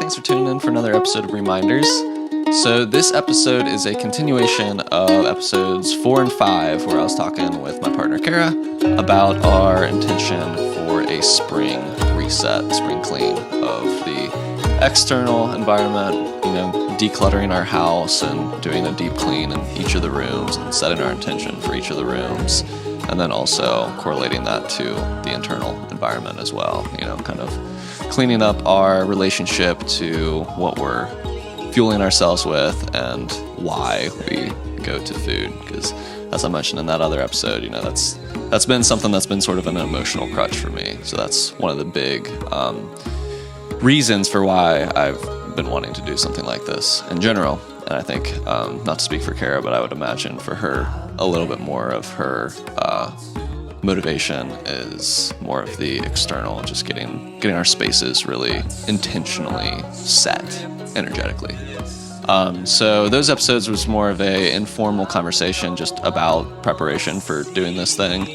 thanks for tuning in for another episode of ReMinders. So this episode is a continuation of episodes 4 and 5, where I was talking with my partner Cara about our intention for a spring reset, spring clean of the external environment, decluttering our house and doing a deep clean in each of the rooms and setting our intention for each of the rooms. And then also correlating that to the internal environment as well, kind of cleaning up our relationship to what we're fueling ourselves with and why we go to food. Because as I mentioned in that other episode, that's been something that's been sort of an emotional crutch for me. So that's one of the big reasons for why I've been wanting to do something like this in general. And I think, not to speak for Cara, but I would imagine for her, a little bit more of her motivation is more of the external, just getting our spaces really intentionally set energetically. So those episodes was more of a informal conversation just about preparation for doing this thing.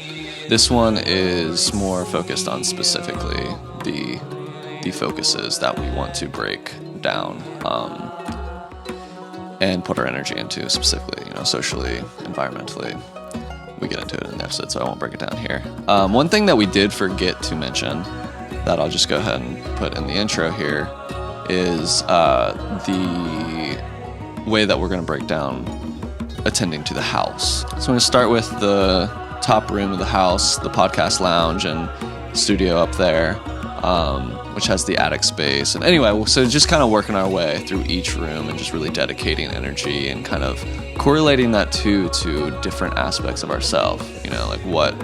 This one is more focused on specifically the focuses that we want to break down and put our energy into specifically, socially, environmentally. We get into it in the episode, so I won't break it down here. One thing that we did forget to mention that I'll just go ahead and put in the intro here is the way that we're going to break down attending to the house. So I'm going to start with the top room of the house, the podcast lounge and studio up there, which has the attic space. And anyway, so just kind of working our way through each room and just really dedicating energy and kind of correlating that to different aspects of ourselves. Like what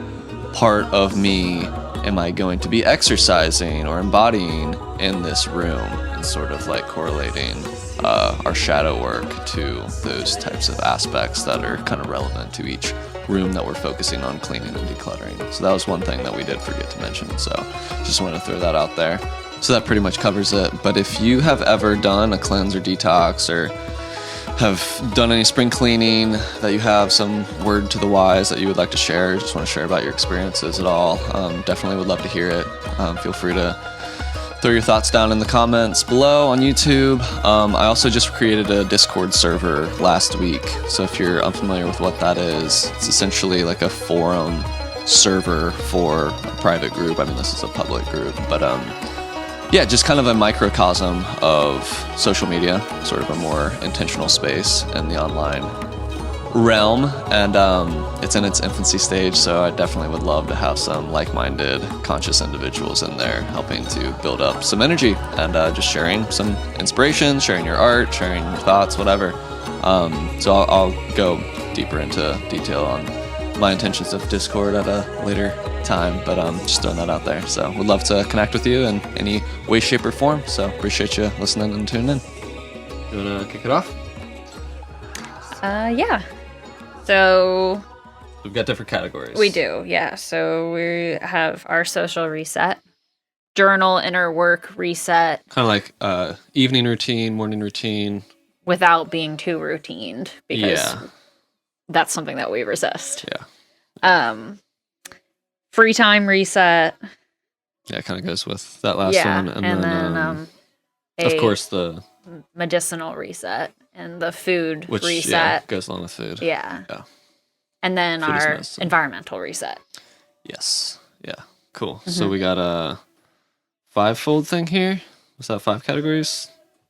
part of me am I going to be exercising or embodying in this room, and sort of like correlating our shadow work to those types of aspects that are kind of relevant to each room that we're focusing on cleaning and decluttering. So that was one thing that we did forget to mention. So just wanted to throw that out there. So that pretty much covers it. But if you have ever done a cleanse or detox or have done any spring cleaning, that you have some word to the wise that you would like to share, just want to share about your experiences at all, definitely would love to hear it. Feel free to throw your thoughts down in the comments below on YouTube. I also just created a Discord server last week. So if you're unfamiliar with what that is, it's essentially like a forum server for a private group. I mean, this is a public group, but yeah, just kind of a microcosm of social media, sort of a more intentional space in the online realm. And it's in its infancy stage, so I definitely would love to have some like-minded, conscious individuals in there helping to build up some energy and just sharing some inspiration, sharing your art, sharing your thoughts, whatever. So I'll go deeper into detail on my intentions of Discord at a later time, but just throwing that out there. So would love to connect with you in any way, shape, or form. So appreciate you listening and tuning in. You want to kick it off? Yeah. So we've got different categories. We do, yeah. So we have our social reset, journal, inner work reset. Kind of like evening routine, morning routine. Without being too routined, because that's something that we resist. Yeah. Free time reset. Yeah, it kind of goes with that last one. And then of course, the medicinal reset and the food which, reset. Yeah, goes along with food. Yeah. Yeah. And then our environmental reset. Yes. Yeah. Cool. Mm-hmm. So we got a 5-fold thing here. Was that 5 categories?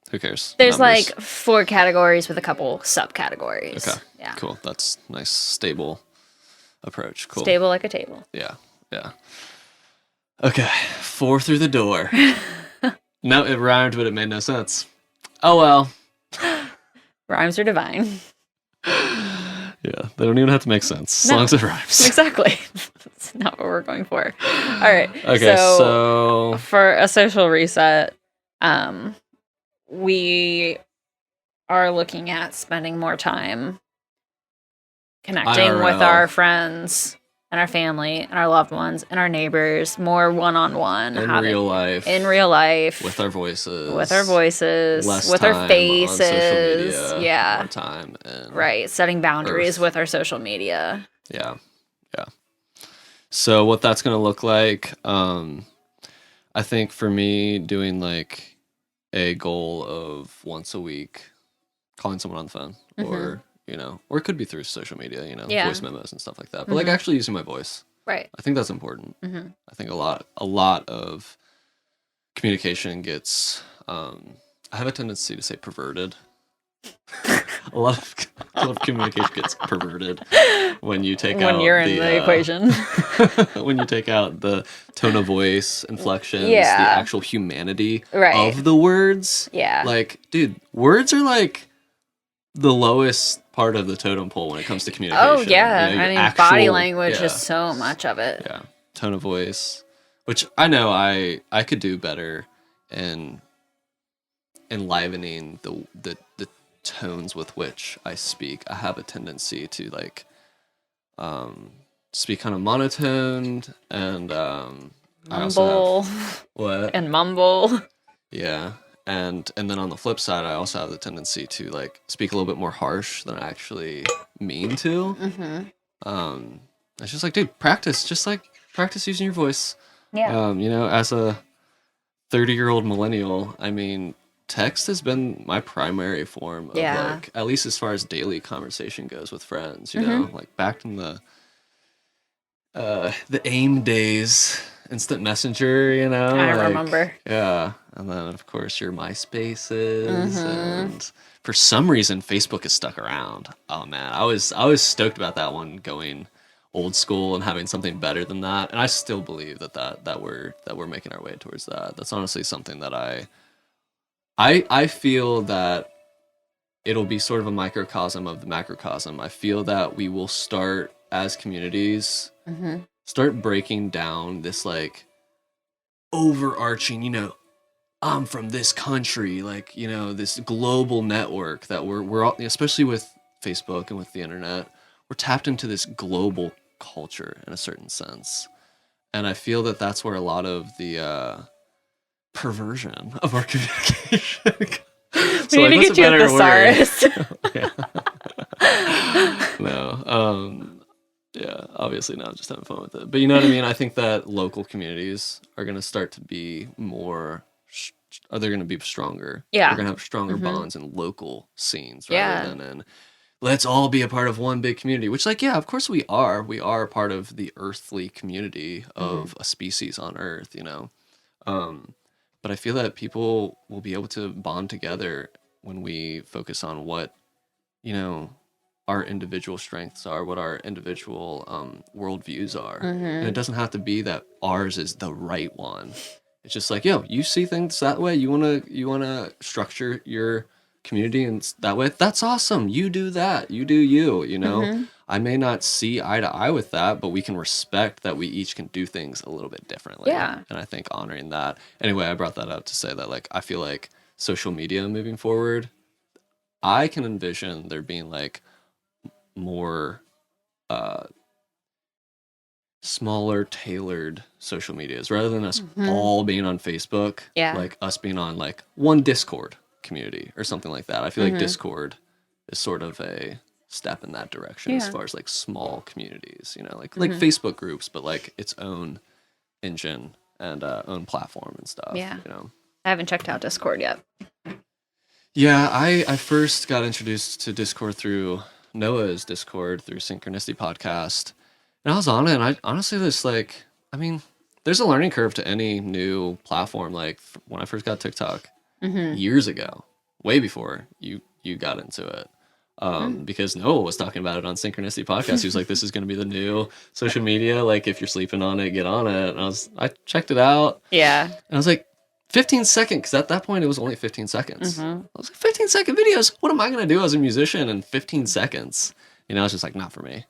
Who cares? There's numbers. Like 4 categories with a couple subcategories. Okay. Yeah. Cool. That's nice, stable approach. Cool. Stable like a table. Yeah. Yeah. Okay. 4 through the door. No, it rhymed, but it made no sense. Oh well. Rhymes are divine. Yeah, they don't even have to make sense as long as it rhymes. Exactly. That's not what we're going for. All right. Okay, so for a social reset, we are looking at spending more time connecting IRL. With our friends and our family and our loved ones and our neighbors, more one-on-one. In real life. With our voices. Less with our faces. On social media, yeah. More time. Right. Setting boundaries with our social media. Yeah. Yeah. So what that's going to look like, I think for me doing like a goal of once a week calling someone on the phone, or or it could be through social media, voice memos and stuff like that. But like actually using my voice, Right. I think that's important. I think a lot of communication gets. I have a tendency to say perverted. a lot of communication gets perverted when you take out you're in the equation. when you take out the tone of voice, inflections, the Yeah. actual humanity Right. of the words. Yeah. Like, dude, words are like the lowest part of the totem pole when it comes to communication. Oh yeah, your I mean, actual- body language yeah, is so much of it. yeah, tone of voice, which I know I could do better in enlivening the tones with which I speak. I have a tendency to like speak kind of monotoned, and I also Mumble have what and mumble. yeah, and then on the flip side, I also have the tendency to like speak a little bit more harsh than I actually mean to. It's just like, dude, practice using your voice. Yeah. As a 30-year-old millennial, I mean, text has been my primary form of like, at least as far as daily conversation goes with friends, you know, like back in the AIM days, instant messenger, I like, remember. Yeah. And then of course your MySpaces, and for some reason Facebook is stuck around. Oh man, I was stoked about that one going old school and having something better than that. And I still believe that we're making our way towards that. That's honestly something that I feel that it'll be sort of a microcosm of the macrocosm. I feel that we will start as communities start breaking down this like overarching, I'm from this country, like, this global network that we're all, especially with Facebook and with the internet, we're tapped into this global culture in a certain sense. And I feel that that's where a lot of the perversion of our communication. We need to get you a thesaurus. No. Yeah, obviously not, just having fun with it. But you know what I mean? I think that local communities are going to start to be more, they're going to be stronger. Yeah. We're going to have stronger bonds in local scenes rather than in, let's all be a part of one big community, which, like, yeah, of course we are. We are a part of the earthly community of a species on Earth, But I feel that people will be able to bond together when we focus on what, our individual strengths are, what our individual worldviews are. And it doesn't have to be that ours is the right one. It's just like, yo, you see things that way. You wanna structure your community in that way. That's awesome. You do that. You do you. I may not see eye to eye with that, but we can respect that we each can do things a little bit differently. Yeah. And I think honoring that. Anyway, I brought that up to say that, like, I feel like social media moving forward, I can envision there being like more smaller tailored social medias rather than us all being on Facebook. Like us being on like one Discord community or something like that. I feel like Discord is sort of a step in that direction as far as like small communities, like Facebook groups, but like its own engine and own platform and stuff. I haven't checked out Discord yet. Yeah, I first got introduced to Discord through Noah's Discord, through Synchronicity Podcast. And I was on it, and I honestly just like, I mean, there's a learning curve to any new platform. Like when I first got TikTok years ago, way before you got into it. Because Noah was talking about it on Synchronicity Podcast. He was like, this is going to be the new social media. Like, if you're sleeping on it, get on it. And I checked it out. Yeah. And I was like, 15 seconds, because at that point it was only 15 seconds. I was like, 15-second videos? What am I going to do as a musician in 15 seconds? It's just like, not for me.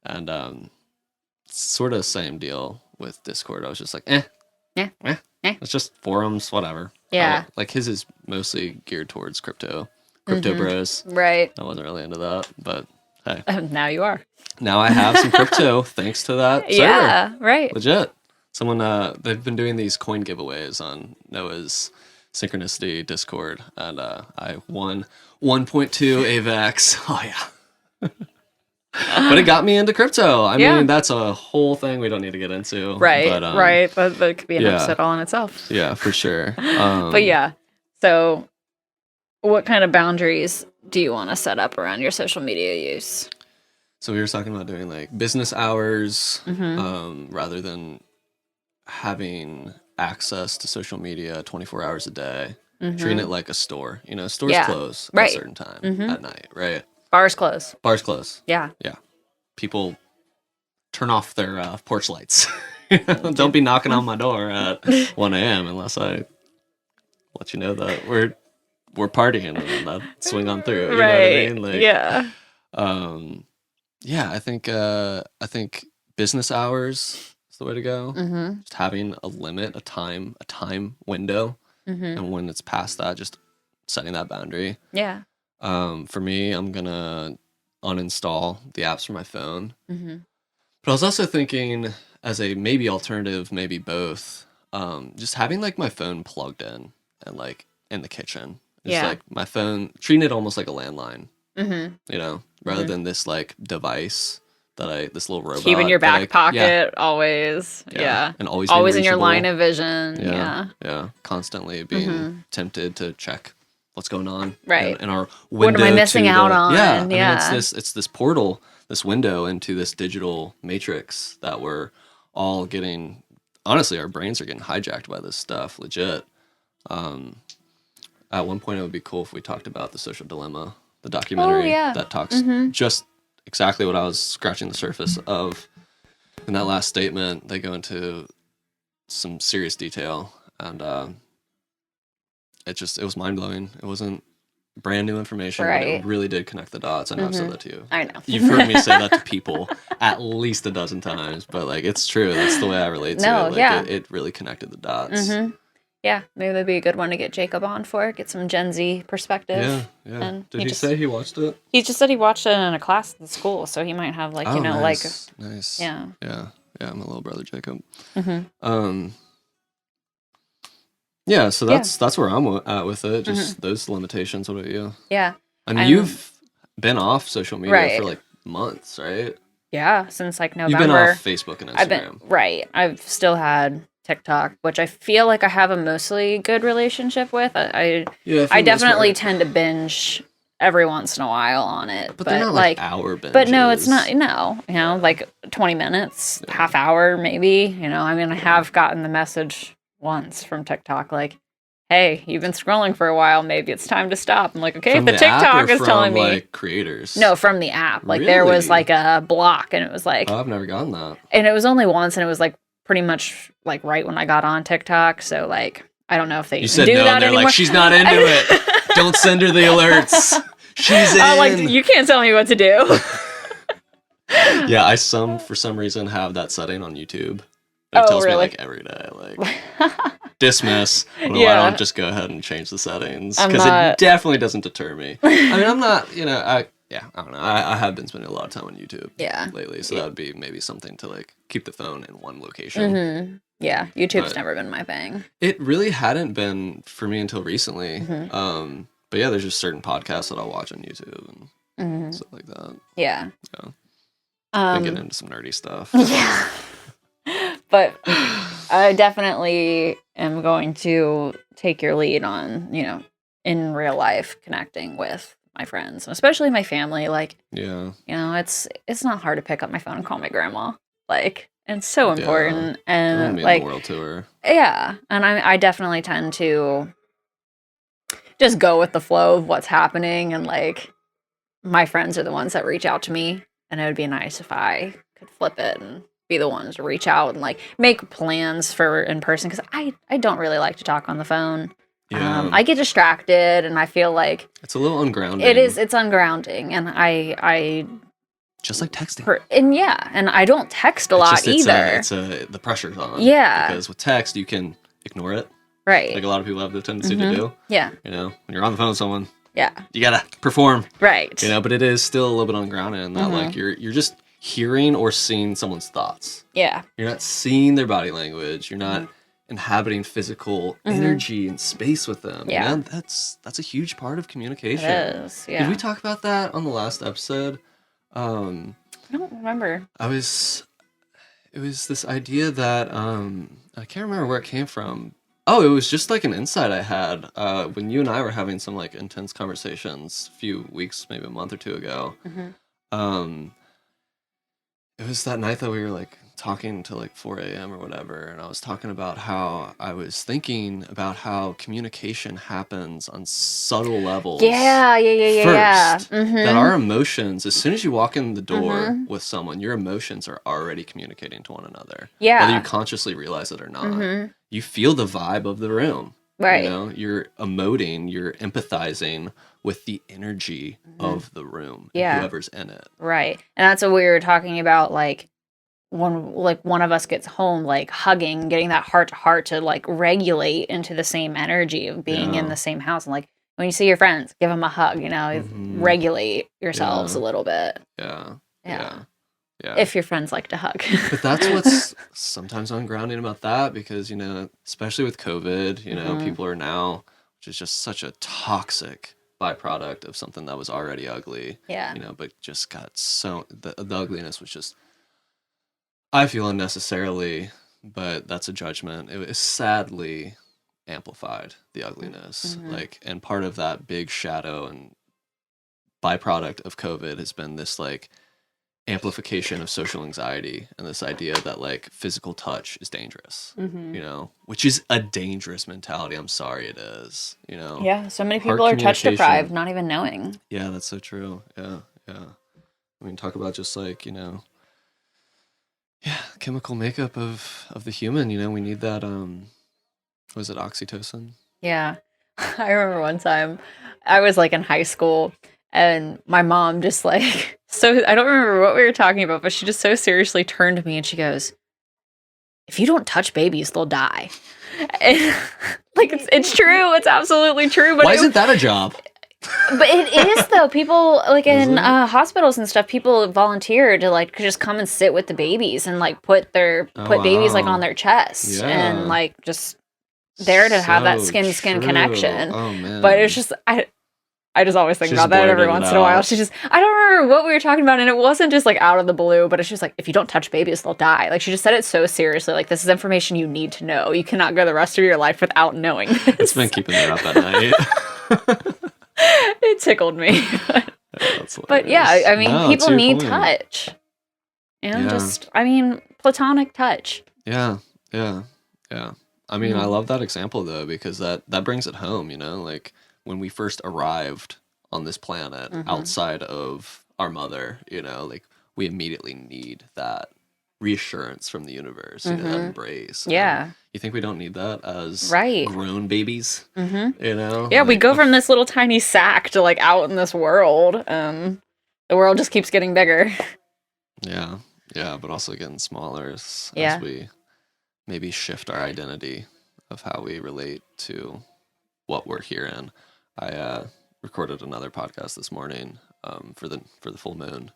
And sort of the same deal with Discord. I was just like, it's just forums, whatever. Yeah. Like his is mostly geared towards crypto bros. Right. I wasn't really into that, but hey. Now you are. Now I have some crypto thanks to that server. Yeah, right. Legit. Someone, they've been doing these coin giveaways on Noah's Synchronicity Discord, and I won 1.2 AVAX. Oh, yeah. But it got me into crypto. I mean, that's a whole thing we don't need to get into. Right, but, right. But that could be an episode all in itself. Yeah, for sure. But yeah. So what kind of boundaries do you want to set up around your social media use? So we were talking about doing like business hours, Mm-hmm. rather than having access to social media 24 hours a day. Treating it like a store. You know, stores Yeah. close at a Right. certain time Mhm. at night, right? Bars close. Bars close. Yeah. Yeah. People turn off their porch lights. Don't be knocking on my door at 1 a.m. unless I let you know that we're partying and then I'd swing on through. You know what I mean? Like, yeah. yeah, I think business hours is the way to go. Mm-hmm. Just having a limit, a time window, Mm-hmm. and when it's past that, just setting that boundary. Yeah. For me, I'm gonna uninstall the apps from my phone. Mm-hmm. But I was also thinking, as a maybe alternative, maybe both, just having like my phone plugged in and like in the kitchen. Just Yeah. like my phone, treating it almost like a landline, Mm-hmm. you know, rather than this like device this little robot. Keep in your that back pocket always. Yeah. And always Always being in your reachable. line of vision. Yeah. Yeah. Constantly being tempted to check what's going on. Right. In our window. What am I missing out on? Yeah. I Yeah. mean, it's this portal, this window into this digital matrix that we're all getting. Honestly, our brains are getting hijacked by this stuff. Legit. At one point, it would be cool if we talked about The Social Dilemma, the documentary that talks just exactly what I was scratching the surface of. In that last statement, they go into some serious detail, and it was mind-blowing. It wasn't brand new information, but it really did connect the dots. I know I've said that to you. I know. You've heard me say that to people at least a dozen times, but like it's true. That's the way I relate to it. Like, it really connected the dots. Yeah, maybe that'd be a good one to get Jacob on for. Get some Gen Z perspective. Yeah. And Did he say he watched it? He just said he watched it in a class at the school, so he might have like, you know, nice. Yeah. Yeah, my little brother Jacob. Mm-hmm. Yeah, so that's where I'm at with it. Just those limitations. What about you? Yeah. I mean, you've been off social media for like months, right? Yeah, since like November. You've been off Facebook and Instagram. I've still had TikTok, which I feel like I have a mostly good relationship with. I definitely tend to binge every once in a while on it. But they're not like hour binges. But no, it's not. No, you know, like 20 minutes, half hour maybe. You know, I mean, I have gotten the message once from TikTok like, hey, you've been scrolling for a while. Maybe it's time to stop. I'm like, okay, from if the TikTok is telling me. Like creators. No, from the app. Like there was like a block and it was like. Oh, I've never gotten that. And it was only once and it was like pretty much like right when I got on TikTok. So like, I don't know if they you said do no, that and they're anymore. Like, she's not into it. Don't send her the alerts. She's in. Like, you can't tell me what to do. Yeah, I for some reason have that setting on YouTube. It tells me like every day, like dismiss. Well, I don't just go ahead and change the settings because it definitely doesn't deter me. I mean, I'm not, you know, I don't know. I have been spending a lot of time on YouTube lately, so that would be maybe something to like keep the phone in one location. Mm-hmm. Yeah, YouTube's never been my thing. It really hadn't been for me until recently. But yeah, there's just certain podcasts that I'll watch on YouTube and stuff like that. Yeah. Been getting into some nerdy stuff. Yeah. But I definitely am going to take your lead on, you know, in real life connecting with my friends, especially my family. Like, you know, it's not hard to pick up my phone and call my grandma. Like, it's so important. And like, the world to her. Yeah. And I definitely tend to just go with the flow of what's happening. And like, my friends are the ones that reach out to me. And it would be nice if I could flip it and be the ones to reach out and like make plans for in person. Cause I don't really like to talk on the phone. Yeah. I get distracted and I feel like it's a little ungrounding. It's ungrounding. And I just like texting. And I don't text a lot either. The pressure's on. Yeah. Because with text, you can ignore it. Right. Like a lot of people have the tendency to do. Yeah. You know, when you're on the phone with someone. Yeah. You gotta perform. Right. You know, but it is still a little bit ungrounded in that like you're just hearing or seeing someone's thoughts. Yeah. You're not seeing their body language. You're not inhabiting physical energy and space with them. Yeah. You know, that's a huge part of communication. It is. Yeah. Did we talk about that on the last episode? I don't remember. It was this idea that I can't remember where it came from, Oh, it was just like an insight I had when you and I were having some like intense conversations a few weeks, maybe a month or two ago. Mm-hmm. Um, it was that night that we were like talking till like 4 a.m. or whatever, and I was talking about how I was thinking about how communication happens on subtle levels. Yeah. First, that Mm-hmm. our emotions, as soon as you walk in the door Mm-hmm. with someone, your emotions are already communicating to one another. Yeah. Whether you consciously realize it or not. Mm-hmm. You feel the vibe of the room. Right. You know, you're emoting, you're empathizing with the energy of the room and Yeah. whoever's in it. Right. And that's what we were talking about, like, when like one of us gets home, like hugging, getting that heart to heart to like regulate into the same energy of being in Yeah. the same house. And like when you see your friends, give them a hug, you know, Mhm. regulate yourselves a Yeah. little bit. Yeah. Yeah. Yeah. If your friends like to hug. But that's what's sometimes ungrounding about that, because, you know, especially with COVID, you know, Mhm. people are now, which is just such a toxic byproduct of something that was already ugly, Yeah. you know, but just got so, the ugliness was just, I feel unnecessarily, but that's a judgment. It was sadly amplified, the ugliness. Mhm. Like, and part of that big shadow and byproduct of COVID has been this like amplification of social anxiety and this idea that like physical touch is dangerous, Mhm. you know, which is a dangerous mentality. I'm sorry, it is, you know. Yeah. So many Heart people are touch communication. deprived, not even knowing. Yeah, that's so true. Yeah. I mean, talk about just like, you know, chemical makeup of the human, you know. We need that was it oxytocin? Yeah. I remember one time I was like in high school and my mom just like, so I don't remember what we were talking about, but she just so seriously turned to me and she goes, "If you don't touch babies, they'll die." And, like it's true. It's absolutely true. But Why isn't that a job? But it is though. People like Is in it? hospitals and stuff. People volunteer to like just come and sit with the babies and like put babies like wow. on their chests Yeah. and like just there to have that So skin true. connection. Oh man. But it's just I just always think She about just that every blurted it once in a while. out. She just I don't remember what we were talking about, and it wasn't just like out of the blue, but it's just like if you don't touch babies, they'll die. Like she just said it so seriously. Like this is information you need to know. You cannot go the rest of your life without knowing this. It's been keeping me up at night. It tickled me. That's But yeah, hilarious. I mean, No, people to your need point. touch. And Yeah. just, I mean, platonic touch. Yeah. I mean, I Mhm. love that example though, because that brings it home, you know, like when we first arrived on this planet Mhm. outside of our mother, you know, like we immediately need that reassurance from the universe, you know, that embrace. Yeah. You think we don't need that as Right. grown babies? Mm-hmm. You know? Yeah, we Like, go from this little tiny sack to like out in this world. The world just keeps getting bigger. yeah, but also getting smaller as Yeah. we maybe shift our identity of how we relate to what we're here in. I recorded another podcast this morning for the full moon.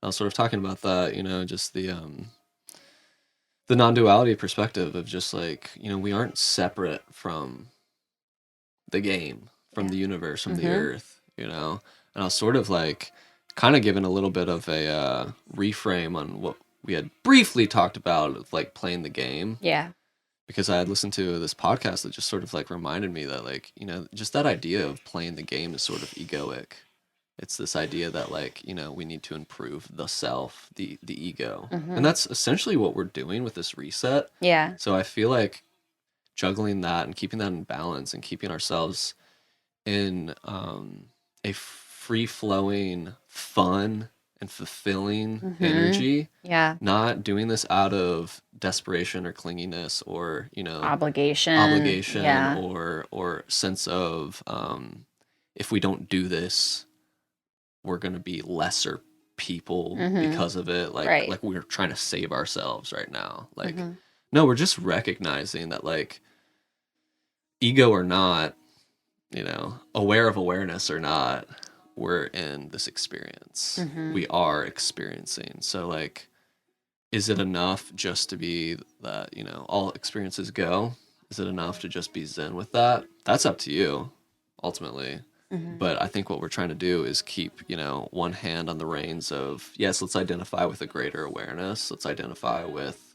I was sort of talking about that, you know, just the non-duality perspective of just like, you know, we aren't separate from the game, from the universe, from the earth, you know. And I was sort of like kind of given a little bit of a reframe on what we had briefly talked about of like playing the game. Yeah. Because I had listened to this podcast that just sort of like reminded me that like, you know, just that idea of playing the game is sort of egoic. It's this idea that like, you know, we need to improve the self, the ego. And that's essentially what we're doing with this reset. Yeah. So I feel like juggling that and keeping that in balance and keeping ourselves in a free-flowing, fun and fulfilling energy. Yeah. Not doing this out of desperation or clinginess or, you know, Obligation. Yeah. or sense of if we don't do this, we're going to be lesser people because of it. Like, Right. like we're trying to save ourselves right now. Like, no, we're just recognizing that like ego or not, you know, aware of awareness or not, we're in this experience. We are experiencing. So like, is it enough just to be that, you know, all experiences go? Is it enough to just be zen with that? That's up to you, ultimately. But I think what we're trying to do is keep, you know, one hand on the reins of, yes, let's identify with a greater awareness. Let's identify with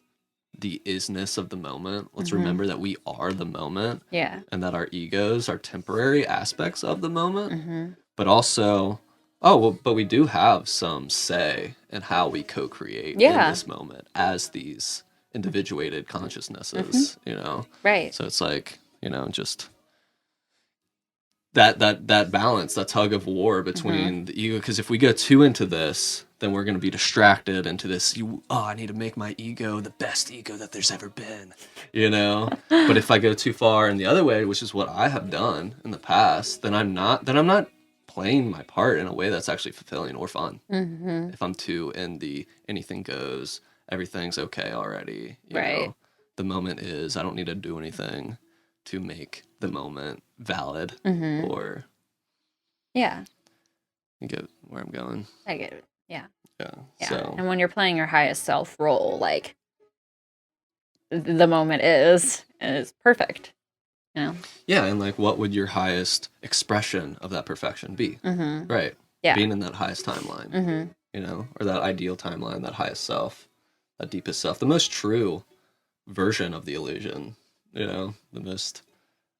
the isness of the moment. Let's remember that we are the moment. Yeah. And that our egos are temporary aspects of the moment. But also, but we do have some say in how we co-create in this moment as these individuated consciousnesses, you know? Right. So it's like, you know, just that balance, that tug of war between the ego. Because if we go too into this, then we're going to be distracted into this, I need to make my ego the best ego that there's ever been, you know? But if I go too far in the other way, which is what I have done in the past, then I'm not playing my part in a way that's actually fulfilling or fun. If I'm too in the anything goes, everything's okay already, you know? The moment is, I don't need to do anything to make the moment valid or you get where I'm going. I get it. Yeah. So, and when you're playing your highest self role, like the moment is perfect, you know? Yeah, and like what would your highest expression of that perfection be? Right. Yeah. Being in that highest timeline, you know, or that ideal timeline, that highest self, that deepest self, the most true version of the illusion, you know, the most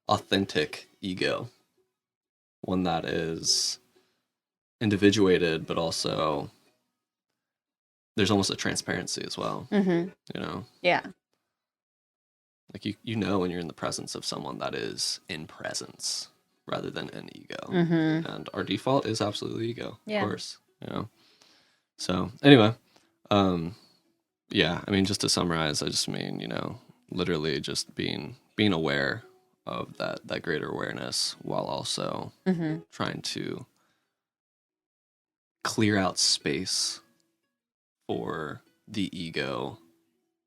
authentic ego, one that is individuated, but also there's almost a transparency as well, you know? Yeah. Like you know when you're in the presence of someone that is in presence rather than in ego. And our default is absolutely ego, of course, you know? So anyway, yeah, I mean, just to summarize, I just mean, you know, literally just being aware of that greater awareness while also trying to clear out space for the ego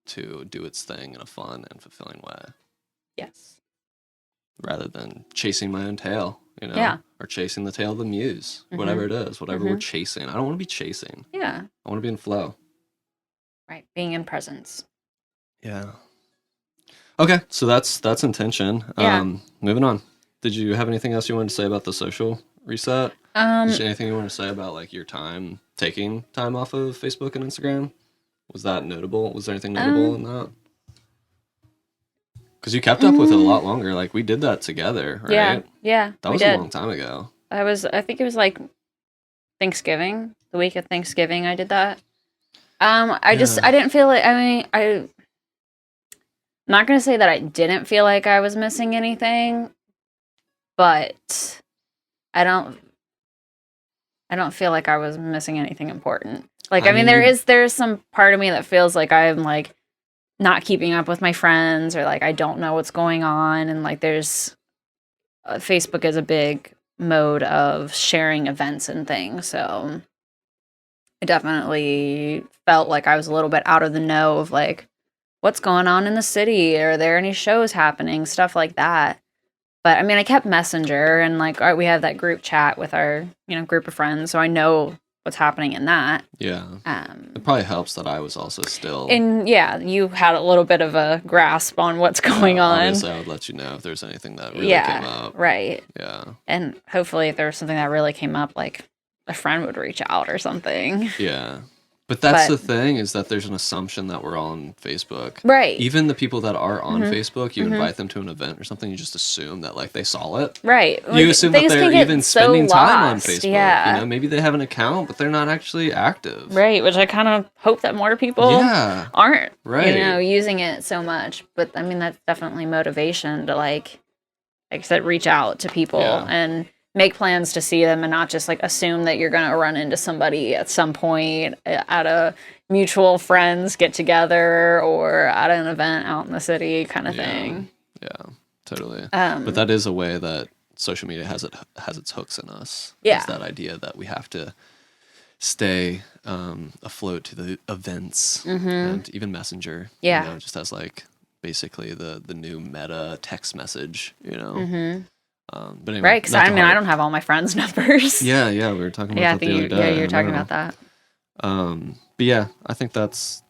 to do its thing in a fun and fulfilling way. Yes. Rather than chasing my own tail, you know? Yeah. Or chasing the tail of the muse, whatever it is, whatever we're chasing. I don't want to be chasing. Yeah. I want to be in flow. Right. Being in presence. Yeah. Okay, so that's intention. Moving on. Did you have anything else you wanted to say about the social reset? Anything you want to say about like your taking time off of Facebook and Instagram? Was that notable? Was there anything notable in that? Because you kept up with it a lot longer. Like we did that together, right? Yeah. That was a long time ago. I think it was like Thanksgiving, the week of Thanksgiving. I did that. I didn't feel like. I mean, I'm not gonna say that I didn't feel like I was missing anything, but I don't feel like I was missing anything important. Like, I mean, there's some part of me that feels like I'm like not keeping up with my friends, or like I don't know what's going on, and like there's Facebook is a big mode of sharing events and things, so I definitely felt like I was a little bit out of the know of like what's going on in the city, are there any shows happening, stuff like that. But I mean, I kept Messenger, and like we have that group chat with our, you know, group of friends, so I know what's happening in that. Yeah. It probably helps that I was also still. And yeah, you had a little bit of a grasp on what's going on. Obviously, I would let you know if there's anything that really came up. Right. Yeah. And hopefully, if there was something that really came up, like a friend would reach out or something. Yeah. But that's the thing, is that there's an assumption that we're on Facebook. Right. Even the people that are on Facebook, you invite them to an event or something, you just assume that like they saw it. Right. You assume that they're even spending time on Facebook. Yeah. You know, maybe they have an account, but they're not actually active. Right. Which I kind of hope that more people aren't, right. you know, using it so much. But I mean, that's definitely motivation to like I said, reach out to people and make plans to see them, and not just like assume that you're going to run into somebody at some point at a mutual friends get together or at an event out in the city kind of thing. Yeah, totally. But that is a way that social media has its hooks in us. Yeah. It's that idea that we have to stay afloat to the events and even Messenger. Yeah. You know, just as like basically the new meta text message, you know. But anyway, right, because I mean, I don't have all my friends' numbers. Yeah, we were talking about that the other day. Yeah, you were talking about that. But yeah, I think that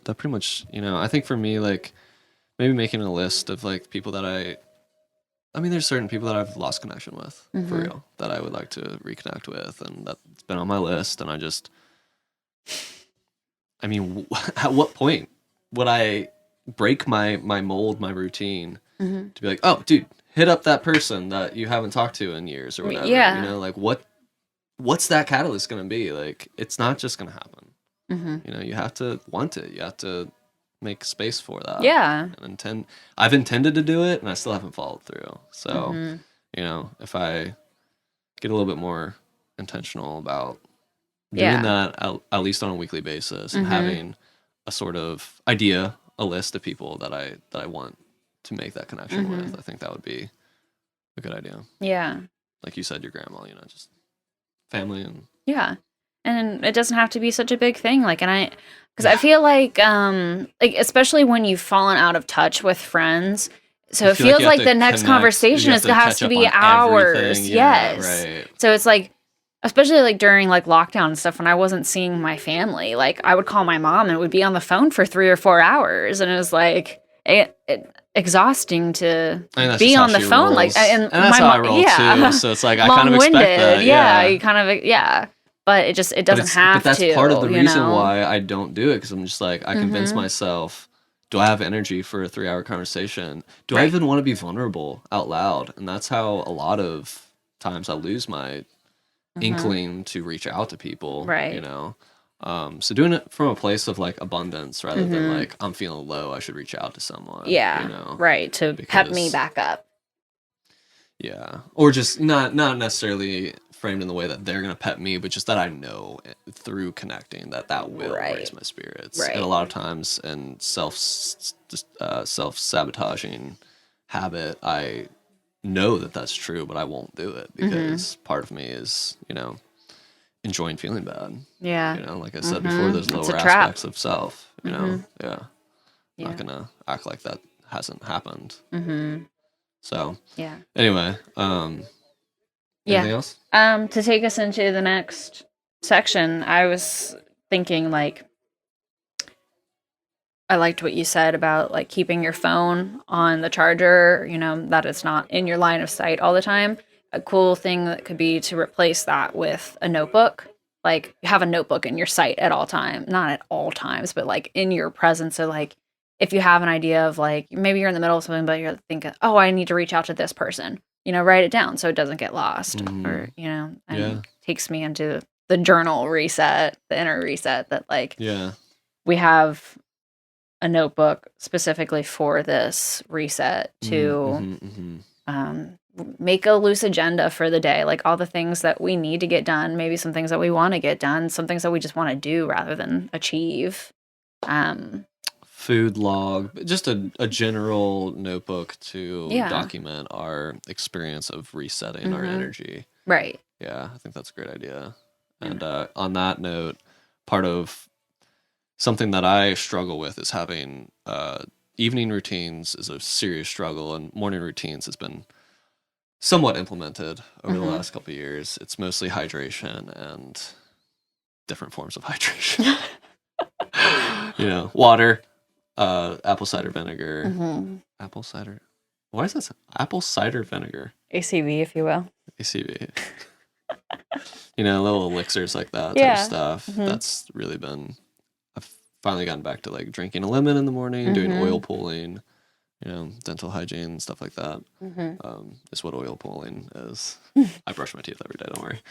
pretty much, you know, I think for me, like, maybe making a list of, like, people that I mean, there's certain people that I've lost connection with, for real, that I would like to reconnect with, and that's been on my list, and I mean, at what point would I break my mold, my routine, Mm-hmm. to be like, oh, dude, hit up that person that you haven't talked to in years or whatever. Yeah. You know, like what's that catalyst going to be? Like, it's not just going to happen. Mm-hmm. You know, you have to want it. You have to make space for that. Yeah. And I've intended to do it, and I still haven't followed through. So, Mm-hmm. you know, if I get a little bit more intentional about doing that at least on a weekly basis, and having a sort of idea, a list of people that I want to make that connection with, I think that would be a good idea. Yeah. Like you said, your grandma, you know, just family and Yeah. And it doesn't have to be such a big thing. Like, because I feel like, especially when you've fallen out of touch with friends, so it feels like the next conversation has to be hours. Yeah, yes. right. So it's like, especially like during like lockdown and stuff, when I wasn't seeing my family, like I would call my mom and would be on the phone for 3 or 4 hours, and it was like exhausting to be on the phone. Like, and that's how I roll too. So it's like I kind of expect that. Yeah, you kind of but it doesn't have to. But that's part of the reason why I don't do it, because I'm just like, I convince myself, do I have energy for a 3-hour conversation? Do I even want to be vulnerable out loud? And that's how a lot of times I lose my inkling to reach out to people. Right. You know, so doing it from a place of like abundance rather than like, I'm feeling low, I should reach out to someone. Yeah. You know? Right. To pep me back up. Yeah. Or just not necessarily framed in the way that they're going to pet me, but just that I know through connecting that will raise my spirits. Right. And a lot of times in self-sabotaging habit, I know that that's true, but I won't do it because part of me is, you know, enjoying feeling bad. Yeah. You know, like I said before, there's lower aspects of self, you know? Yeah. Not going to act like that hasn't happened. So, anyway, anything else? To take us into the next section, I was thinking, like, I liked what you said about like keeping your phone on the charger, you know, that it's not in your line of sight all the time. A cool thing that could be to replace that with a notebook. Like, you have a notebook in your sight at all time, not at all times, but like in your presence. So like, if you have an idea of like, maybe you're in the middle of something, but you're thinking, oh, I need to reach out to this person, you know, write it down so it doesn't get lost, or, you know, and takes me into the journal reset, the inner reset that like, we have a notebook specifically for this reset to make a loose agenda for the day, like all the things that we need to get done, maybe some things that we want to get done, some things that we just want to do rather than achieve. Food log, just a general notebook to document our experience of resetting our energy. Right. Yeah, I think that's a great idea. And on that note, part of something that I struggle with is having evening routines is a serious struggle, and morning routines has been somewhat implemented over the last couple of years. It's mostly hydration and different forms of hydration. You know, water, apple cider vinegar, apple cider. Why is this apple cider vinegar? ACV, if you will. ACV. You know, little elixirs like that type of stuff. That's really been. I've finally gotten back to like drinking a lemon in the morning, doing oil pulling, you know, dental hygiene, stuff like that. Is what oil pulling is. I brush my teeth every day, don't worry.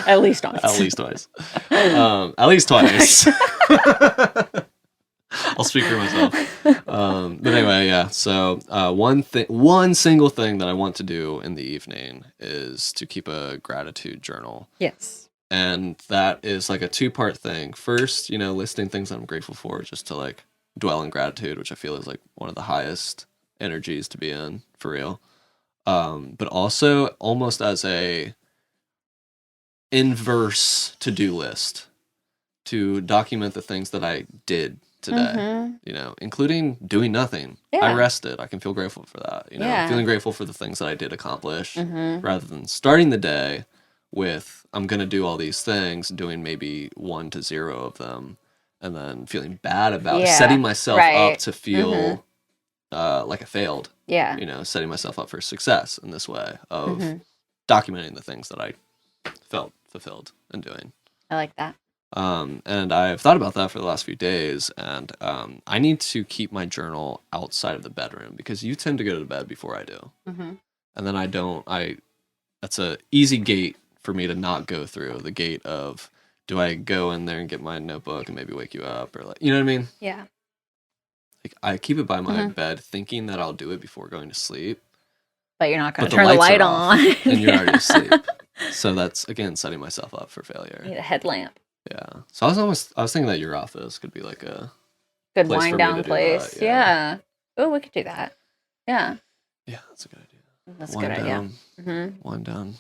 At least twice. At least twice. At least twice. I'll speak for myself. But anyway, yeah. So one single thing that I want to do in the evening is to keep a gratitude journal. Yes. And that is like a 2-part thing. First, you know, listing things that I'm grateful for, just to like dwell in gratitude, which I feel is like one of the highest energies to be in, for real. But also almost as a inverse to-do list to document the things that I did today, you know, including doing nothing. I rested. I can feel grateful for that, you know, feeling grateful for the things that I did accomplish, rather than starting the day with, I'm going to do all these things, doing maybe 1 to 0 of them, and then feeling bad about setting myself up to feel like I failed. Yeah. You know, setting myself up for success in this way of documenting the things that I felt fulfilled in doing. I like that. And I've thought about that for the last few days, and I need to keep my journal outside of the bedroom because you tend to go to bed before I do. Mm-hmm. And then I don't. That's a easy gate for me to not go through, the gate of, do I go in there and get my notebook and maybe wake you up, or like, you know what I mean? Yeah. Like, I keep it by my bed thinking that I'll do it before going to sleep. But you're not going But to turn the lights light are off, on. and you're already asleep. So that's, again, setting myself up for failure. Need a headlamp. Yeah. So I was thinking that your office could be like a Good place for wind me down to do place. that, Yeah. Oh, we could do that. Yeah. Yeah, that's a good idea. That's a Wind good idea. down, Mm-hmm. wind down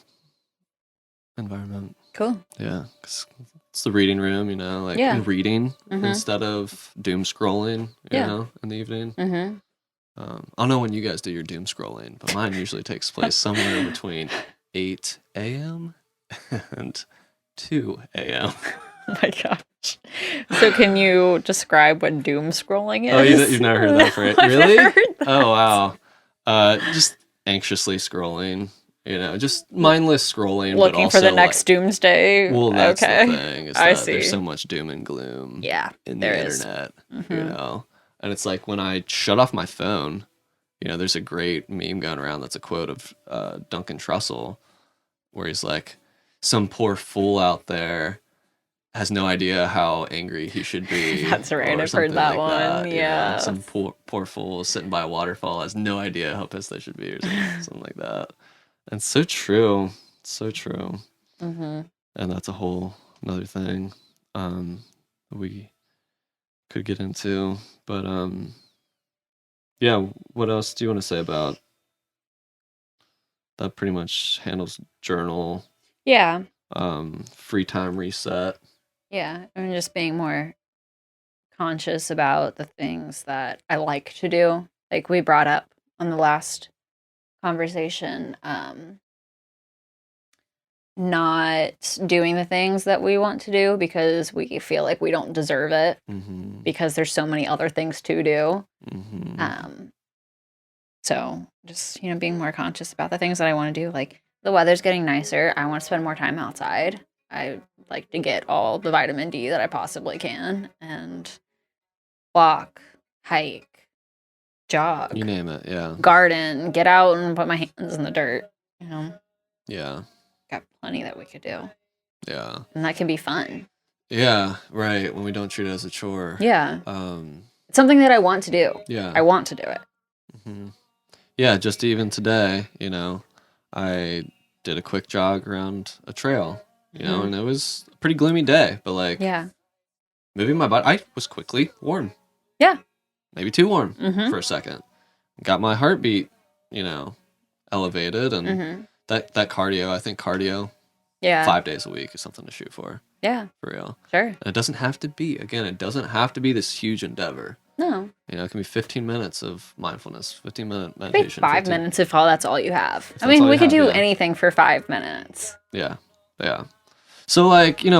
environment. Cool. Yeah, 'cause it's the reading room, you know, like Yeah. reading Mhm. instead of doom scrolling, you Yeah. know, in the evening. Mm-hmm. I don't know when you guys do your doom scrolling, but mine usually takes place somewhere between 8 a.m. and 2 a.m. Oh my gosh. So can you describe what doom scrolling is? Oh, you've never heard that phrase? I've Really? never heard that. Oh, wow. Just anxiously scrolling, you know, just mindless scrolling. but Looking for also, the next doomsday. Well, that's okay. the thing. Is I that see. There's so much doom and gloom Yeah. in there the is. internet, you Mhm. know? And it's like when I shut off my phone, you know, there's a great meme going around that's a quote of Duncan Trussell, where he's like, some poor fool out there has no idea how angry he should be. That's right, or I've heard something that like one, that, you know? yeah. Some poor fool sitting by a waterfall has no idea how pissed they should be, or something like that. And so true. So true. Mm-hmm. And that's a whole another thing we could get into. But yeah, what else do you want to say about that? Pretty much handles journal, Yeah. free time reset. Yeah. And just being more conscious about the things that I like to do. Like we brought up on the last conversation, not doing the things that we want to do because we feel like we don't deserve it Mm-hmm. because there's so many other things to do. Mm-hmm. So just, being more conscious about the things that I want to do. Like the weather's getting nicer. I want to spend more time outside. I like to get all the vitamin D that I possibly can and walk, hike, jog, You name it, yeah. garden, get out and put my hands in the dirt. Yeah. Got plenty that we could do. Yeah. And that can be fun. Yeah, right. When we don't treat it as a chore. Yeah. Um, It's something that I want to do. yeah. I want to do it. Mm-hmm. Yeah, just even today, I did a quick jog around a trail, and it was a pretty gloomy day, but like Yeah. moving my body, I was quickly warm. Yeah. Maybe too warm Mhm. for a second. Got my heartbeat, elevated, and Mm-hmm. that cardio, I think cardio Yeah. 5 days a week is something to shoot for Yeah. real. Sure. And it doesn't have to be, this huge endeavor. No. It can be 15 minutes of mindfulness, 15-minute Maybe meditation. 5 minutes if that's all you have. I that's mean, all we you could have, do yeah. anything for 5 minutes. Yeah. Yeah. So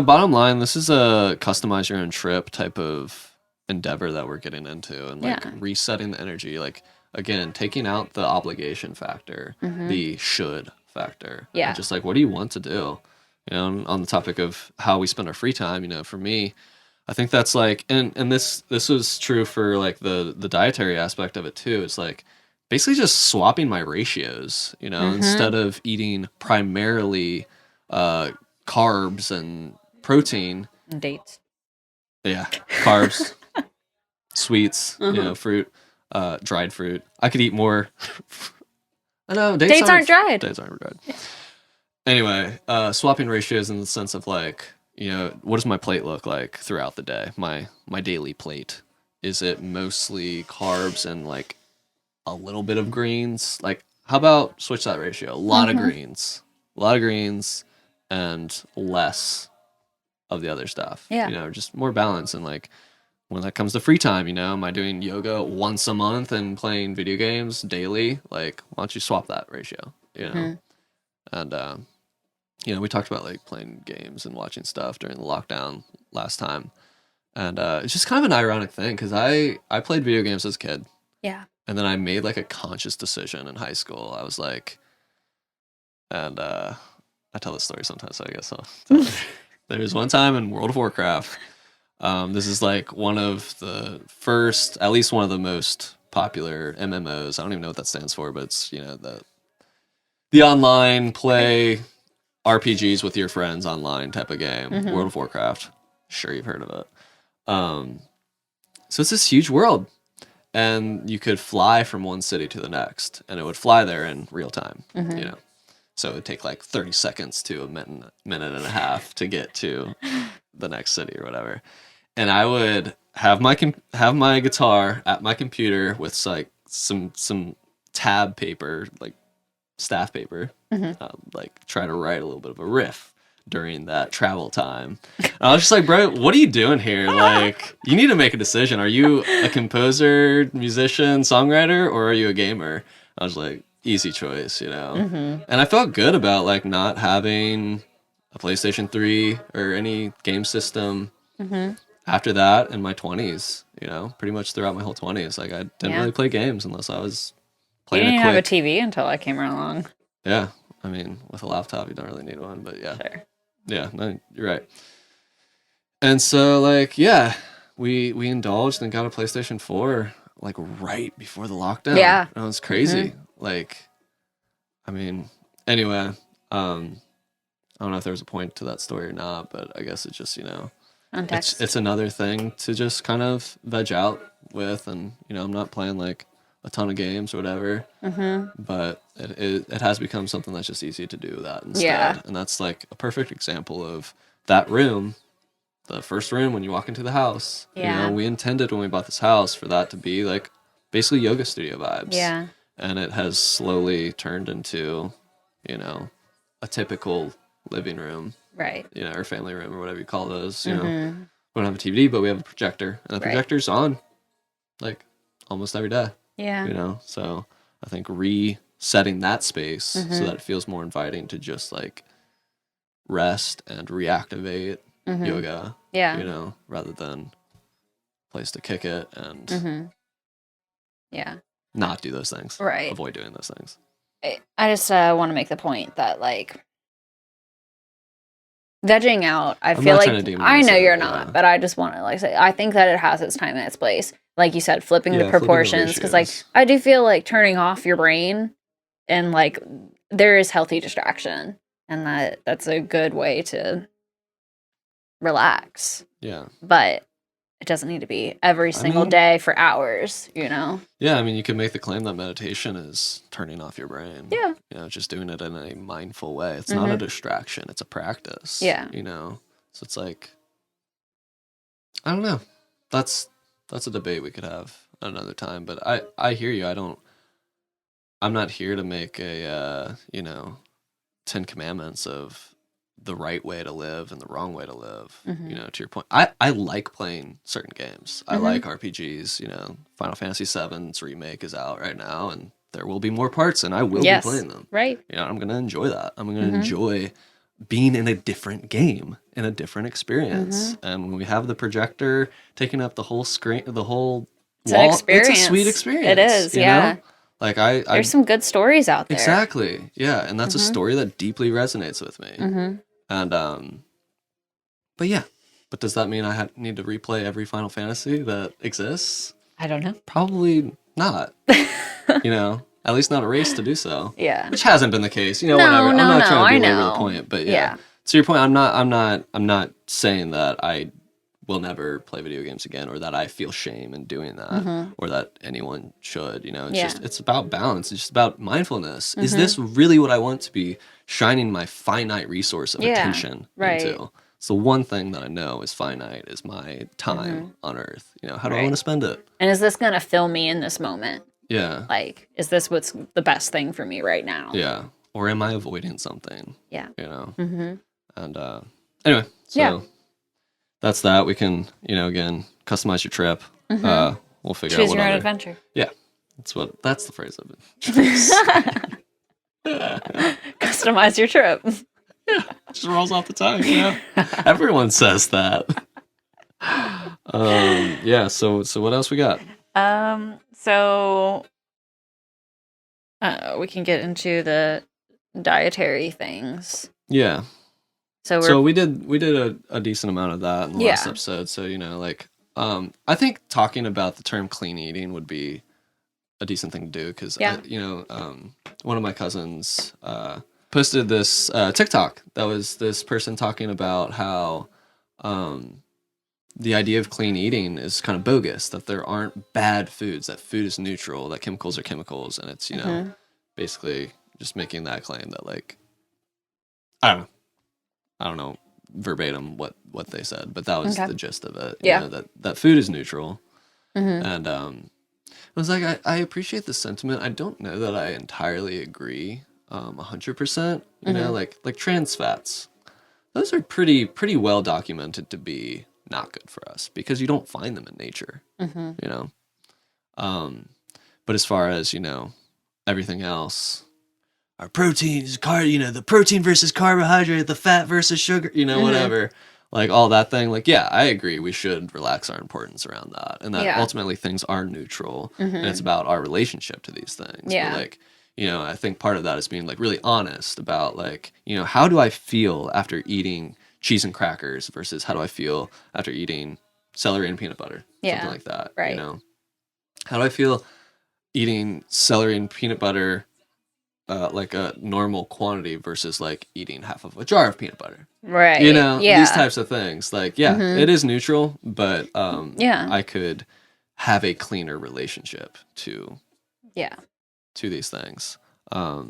bottom line, this is a customize your own trip type of endeavor that we're getting into, and Yeah. resetting the energy. Like, again, taking out the obligation factor, the should factor. Yeah. And just what do you want to do? On the topic of how we spend our free time, for me, I think that's and this was true for the dietary aspect of it too. It's basically just swapping my ratios, instead of eating primarily carbs and protein. Dates. Yeah, carbs, sweets, fruit, dried fruit. I could eat more. I know Dates aren't dried. Dates aren't dried. Anyway, swapping ratios in the sense of what does my plate look like throughout the day? My daily plate. Is it mostly carbs and a little bit of greens? How about switch that ratio? A lot of greens, and less of the other stuff. Yeah. Just more balance. And when that comes to free time, am I doing yoga once a month and playing video games daily? Why don't you swap that ratio? And we talked about playing games and watching stuff during the lockdown last time. And it's just kind of an ironic thing because I played video games as a kid. Yeah. And then I made a conscious decision in high school. I was I tell this story sometimes, so I guess I'll tell it. There was one time in World of Warcraft. This is like one of the first, at least one of the most popular MMOs. I don't even know what that stands for, but it's, you know, the online play RPGs with your friends online type of game. World of Warcraft. Sure, you've heard of it. So it's this huge world, and you could fly from one city to the next, and it would fly there in real time. You know, so it would take like 30 seconds to a minute and a half to get to the next city or whatever. And I would have my guitar at my computer with like some tab paper, like staff paper, like try to write a little bit of a riff during that travel time. And I was just like, bro, what are you doing here? Like, you need to make a decision. Are you a composer, musician, songwriter, or are you a gamer? I was like, easy choice, you know? And I felt good about like not having a PlayStation 3 or any game system. After that, in my 20s, you know, pretty much throughout my whole 20s, like I didn't really play games unless I was You playing didn't it have a quick. TV until I came along. Yeah, I mean, with a laptop, you don't really need one, but yeah. Sure. Yeah, no, you're right. And so, like, yeah, we indulged and got a PlayStation 4, like, right before the lockdown. Yeah. And it was crazy. Like, I mean, anyway, I don't know if there was a point to that story or not, but I guess it's just, you know, it's another thing to just kind of veg out with. And, you know, I'm not playing, like, a ton of games or whatever, but it has become something that's just easy to do that instead. Yeah. And that's like a perfect example of that room, the first room when you walk into the house. Yeah. You know, we intended when we bought this house for that to be like basically yoga studio vibes. Yeah. And it has slowly turned into, you know, a typical living room, Right. you know, or family room or whatever you call those. You know, we don't have a TV, but we have a projector, and the projector's on like almost every day. Yeah. You know, so I think resetting that space so that it feels more inviting to just like rest and reactivate yoga. Yeah. You know, rather than place to kick it and Yeah. not do those things. Right. Avoid doing those things. I just want to make the point that like vegging out, I feel like I know you're not, but I just want to like say I think that it has its time and its place. Like you said, flipping the proportions, because like I do feel like turning off your brain and like there is healthy distraction, and that's a good way to relax. Yeah. But it doesn't need to be every single day for hours, you know? Yeah, I mean, you could make the claim that meditation is turning off your brain. Yeah. You know, just doing it in a mindful way. It's not a distraction, it's a practice. Yeah. You know? So it's like, I don't know. That's a debate we could have another time, but I hear you. I'm not here to make a, you know, 10 commandments of the right way to live and the wrong way to live. You know, to your point, I like playing certain games. I like RPGs. You know, Final Fantasy VII's remake is out right now, and there will be more parts, and I will be playing them. Right. You know, I'm gonna enjoy that. I'm gonna enjoy being in a different game, in a different experience. And when we have the projector taking up the whole screen, the whole wall, it's a sweet experience. It is. You Yeah. know? Like there's some good stories out there. Exactly. Yeah, and that's a story that deeply resonates with me. And but does that mean I need to replay every Final Fantasy that exists? I don't know. Probably not. You know, at least not a race to do so. Yeah. Which hasn't been the case. You know, whatever. I'm not trying to belabor the point, but yeah. To your point, I'm not saying that I will never play video games again, or that I feel shame in doing that, or that anyone should. You know, it's just it's about balance. It's just about mindfulness. Is this really what I want to be shining my finite resource of attention into? So one thing that I know is finite is my time on Earth. You know, how do I want to spend it? And is this gonna fill me in this moment? Yeah. Like, is this what's the best thing for me right now? Yeah. Or am I avoiding something? Yeah. You know. And anyway, so that's that. We can, you know, again, customize your trip. We'll figure out choose what your own other adventure. Yeah. That's the phrase of it. Customize your trip. Yeah. Just rolls off the tongue, you know. Everyone says that. Yeah, so what else we got? So we can get into the dietary things. Yeah. So we did a decent amount of that in the last episode. So, you know, like, I think talking about the term clean eating would be a decent thing to do because, you know, one of my cousins posted this TikTok that was this person talking about how the idea of clean eating is kind of bogus, that there aren't bad foods, that food is neutral, that chemicals are chemicals, and it's, you know, basically just making that claim that, like, I don't know verbatim what they said, but that was the gist of it. You know, that food is neutral. And I was like, I appreciate the sentiment. I don't know that I entirely agree 100%. You know, like trans fats. Those are pretty well documented to be not good for us because you don't find them in nature. You know? But as far as, you know, everything else, our proteins, you know, the protein versus carbohydrate, the fat versus sugar, you know, whatever, like all that thing. Like, yeah, I agree. We should relax our importance around that. And that ultimately things are neutral and it's about our relationship to these things. Yeah. But like, you know, I think part of that is being like really honest about like, you know, how do I feel after eating cheese and crackers versus how do I feel after eating celery and peanut butter? Something like that. Right. You know, how do I feel eating celery and peanut butter like a normal quantity versus like eating half of a jar of peanut butter. Right. You know, these types of things. Like, it is neutral, but I could have a cleaner relationship to these things. But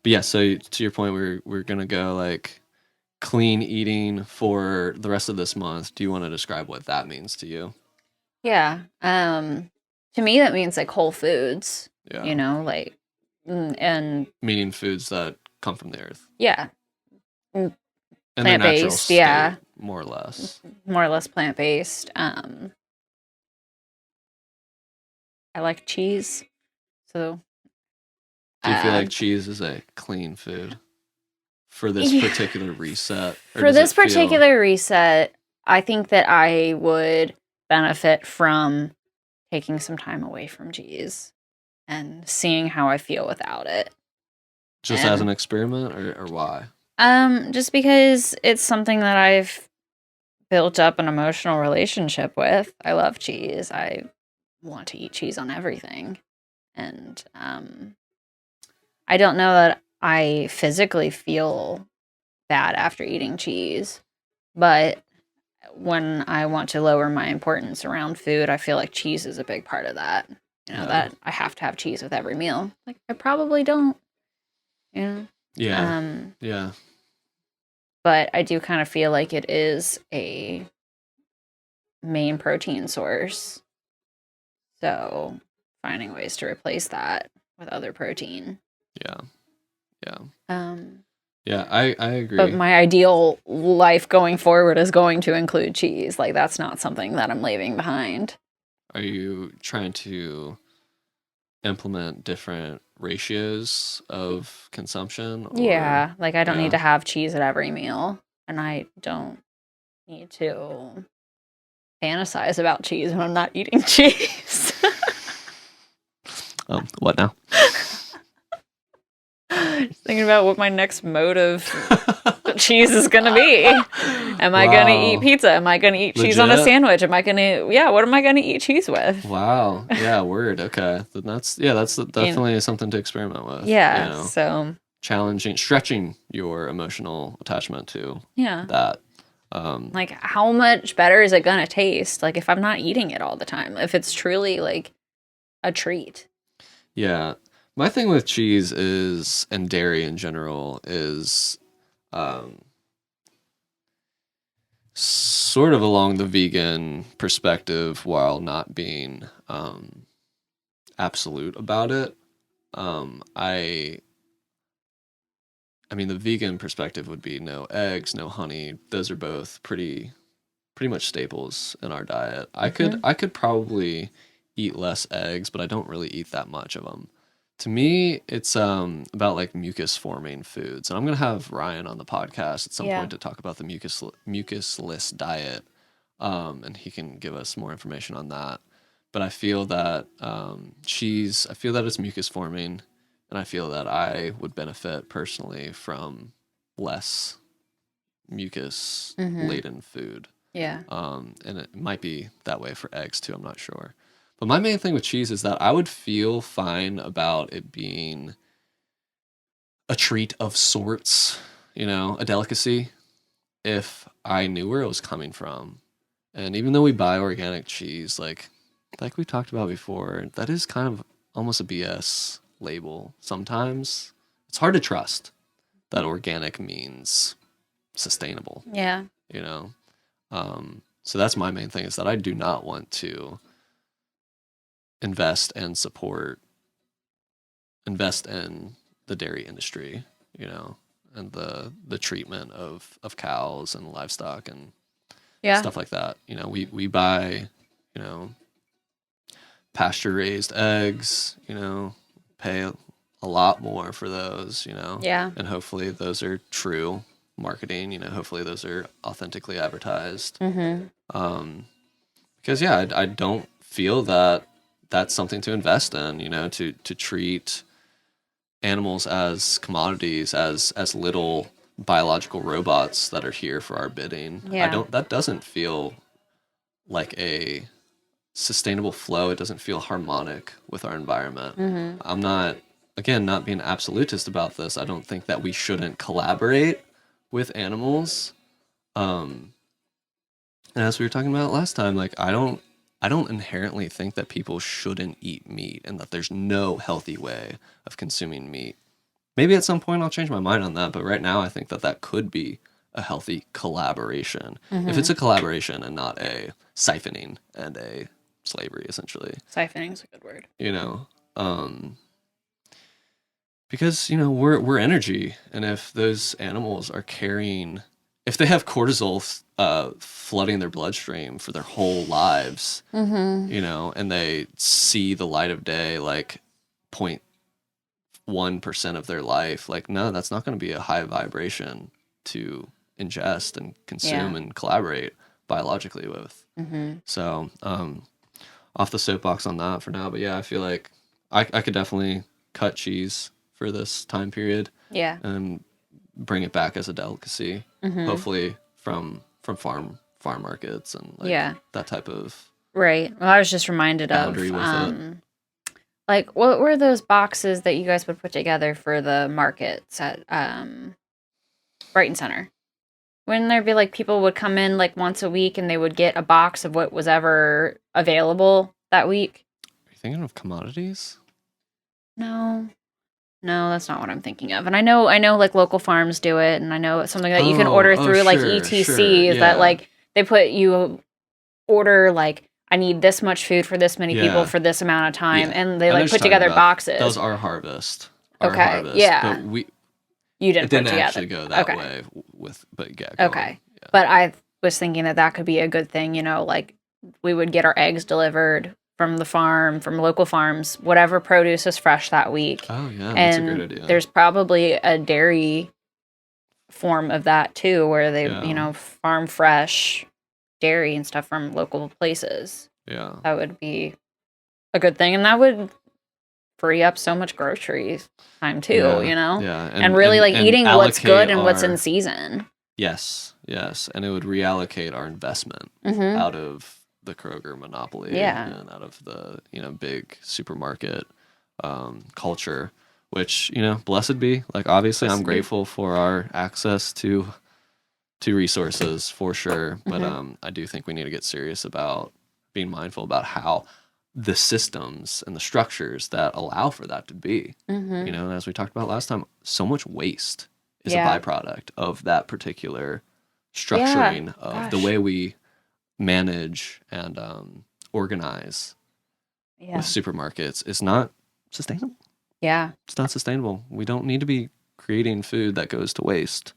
yeah, so to your point, we're gonna go like clean eating for the rest of this month. Do you want to describe what that means to you? Yeah. To me that means like whole foods. Yeah. You know, like and meaning foods that come from the earth. Yeah. And plant-based, state, more or less. More or less plant-based. I like cheese. So do you feel like cheese is a clean food for this particular reset? For this particular reset, I think that I would benefit from taking some time away from cheese and seeing how I feel without it. Just as an experiment or why? Just because it's something that I've built up an emotional relationship with. I love cheese. I want to eat cheese on everything. And I don't know that I physically feel bad after eating cheese, but when I want to lower my importance around food, I feel like cheese is a big part of that. You know, that I have to have cheese with every meal. Like, I probably don't, you know? Yeah. But I do kind of feel like it is a main protein source. So finding ways to replace that with other protein. Yeah. Yeah, I agree. But my ideal life going forward is going to include cheese. Like, that's not something that I'm leaving behind. Are you trying to implement different ratios of consumption? Or, yeah, like I don't need to have cheese at every meal, and I don't need to fantasize about cheese when I'm not eating cheese. What now? Just thinking about what my next mode of cheese is going to be. Am I going to eat pizza? Am I going to eat cheese on a sandwich? Am I going to, what am I going to eat cheese with? Wow. Yeah, word. Okay. That's definitely something to experiment with. Yeah. You know? So stretching your emotional attachment to that. Like, how much better is it going to taste? Like, if I'm not eating it all the time, if it's truly like a treat. Yeah. My thing with cheese is, and dairy in general, is sort of along the vegan perspective while not being absolute about it. I mean, the vegan perspective would be no eggs, no honey. Those are both pretty much staples in our diet. I could probably eat less eggs, but I don't really eat that much of them. To me, it's about like mucus forming foods, and I'm gonna have Ryan on the podcast at some point to talk about the mucusless diet, and he can give us more information on that. But I feel that cheese, I feel that it's mucus forming, and I feel that I would benefit personally from less mucus Mhm. laden food. Yeah. And it might be that way for eggs too. I'm not sure. But my main thing with cheese is that I would feel fine about it being a treat of sorts, a delicacy, if I knew where it was coming from. And even though we buy organic cheese, like we talked about before, that is kind of almost a BS label. Sometimes it's hard to trust that organic means sustainable, Yeah. you know? So that's my main thing, is that I do not want to invest in the dairy industry, and the treatment of cows and livestock and Yeah. stuff like that. We buy, pasture raised eggs, pay a lot more for those, Yeah. and hopefully those are true marketing, hopefully those are authentically advertised. Mhm. Because yeah, I don't feel that that's something to invest in, to treat animals as commodities, as little biological robots that are here for our bidding. Yeah. That doesn't feel like a sustainable flow. It doesn't feel harmonic with our environment. Mhm. I'm not, again, not being absolutist about this. I don't think that we shouldn't collaborate with animals. And as we were talking about last time, like I don't inherently think that people shouldn't eat meat and that there's no healthy way of consuming meat. Maybe at some point I'll change my mind on that, but right now I think that that could be a healthy collaboration. If it's a collaboration and not a siphoning and a slavery, essentially. Siphoning's a good word. Because we're energy, and if those animals are carrying, if they have cortisol flooding their bloodstream for their whole lives, and they see the light of day like 0.1% of their life, like no, that's not going to be a high vibration to ingest and consume and collaborate biologically with. So off the soapbox on that for now, but yeah, I feel like I could definitely cut cheese for this time period. Yeah. And bring it back as a delicacy, hopefully from farm markets and that type of right. Well, I was just reminded of boundary with it. like what were those boxes that you guys would put together for the markets at Brighton Center? Wouldn't there be like people would come in like once a week and they would get a box of what was ever available that week? Are you thinking of commodities? No, that's not what I'm thinking of. And I know like local farms do it, and I know it's something that you can order through like ETC that like they put you order like I need this much food for this many people for this amount of time, and they like put together boxes. That was our harvest. Yeah. But you didn't put together. Actually go that way but yeah. Okay. Yeah. But I was thinking that could be a good thing, like we would get our eggs delivered from the farm, from local farms, whatever produce is fresh that week. Oh yeah, that's a great idea. There's probably a dairy form of that too, where they, farm fresh dairy and stuff from local places. Yeah. That would be a good thing, and that would free up so much grocery time too, Yeah. And really like eating what's good and what's in season. Yes. And it would reallocate our investment out of the Kroger monopoly and out of the big supermarket culture, which blessed be. Like obviously I'm grateful for our access to resources for sure, but I do think we need to get serious about being mindful about how the systems and the structures that allow for that to be. As we talked about last time, so much waste is a byproduct of that particular structuring of the way we manage and organize with supermarkets is not sustainable. Yeah. It's not sustainable. We don't need to be creating food that goes to waste.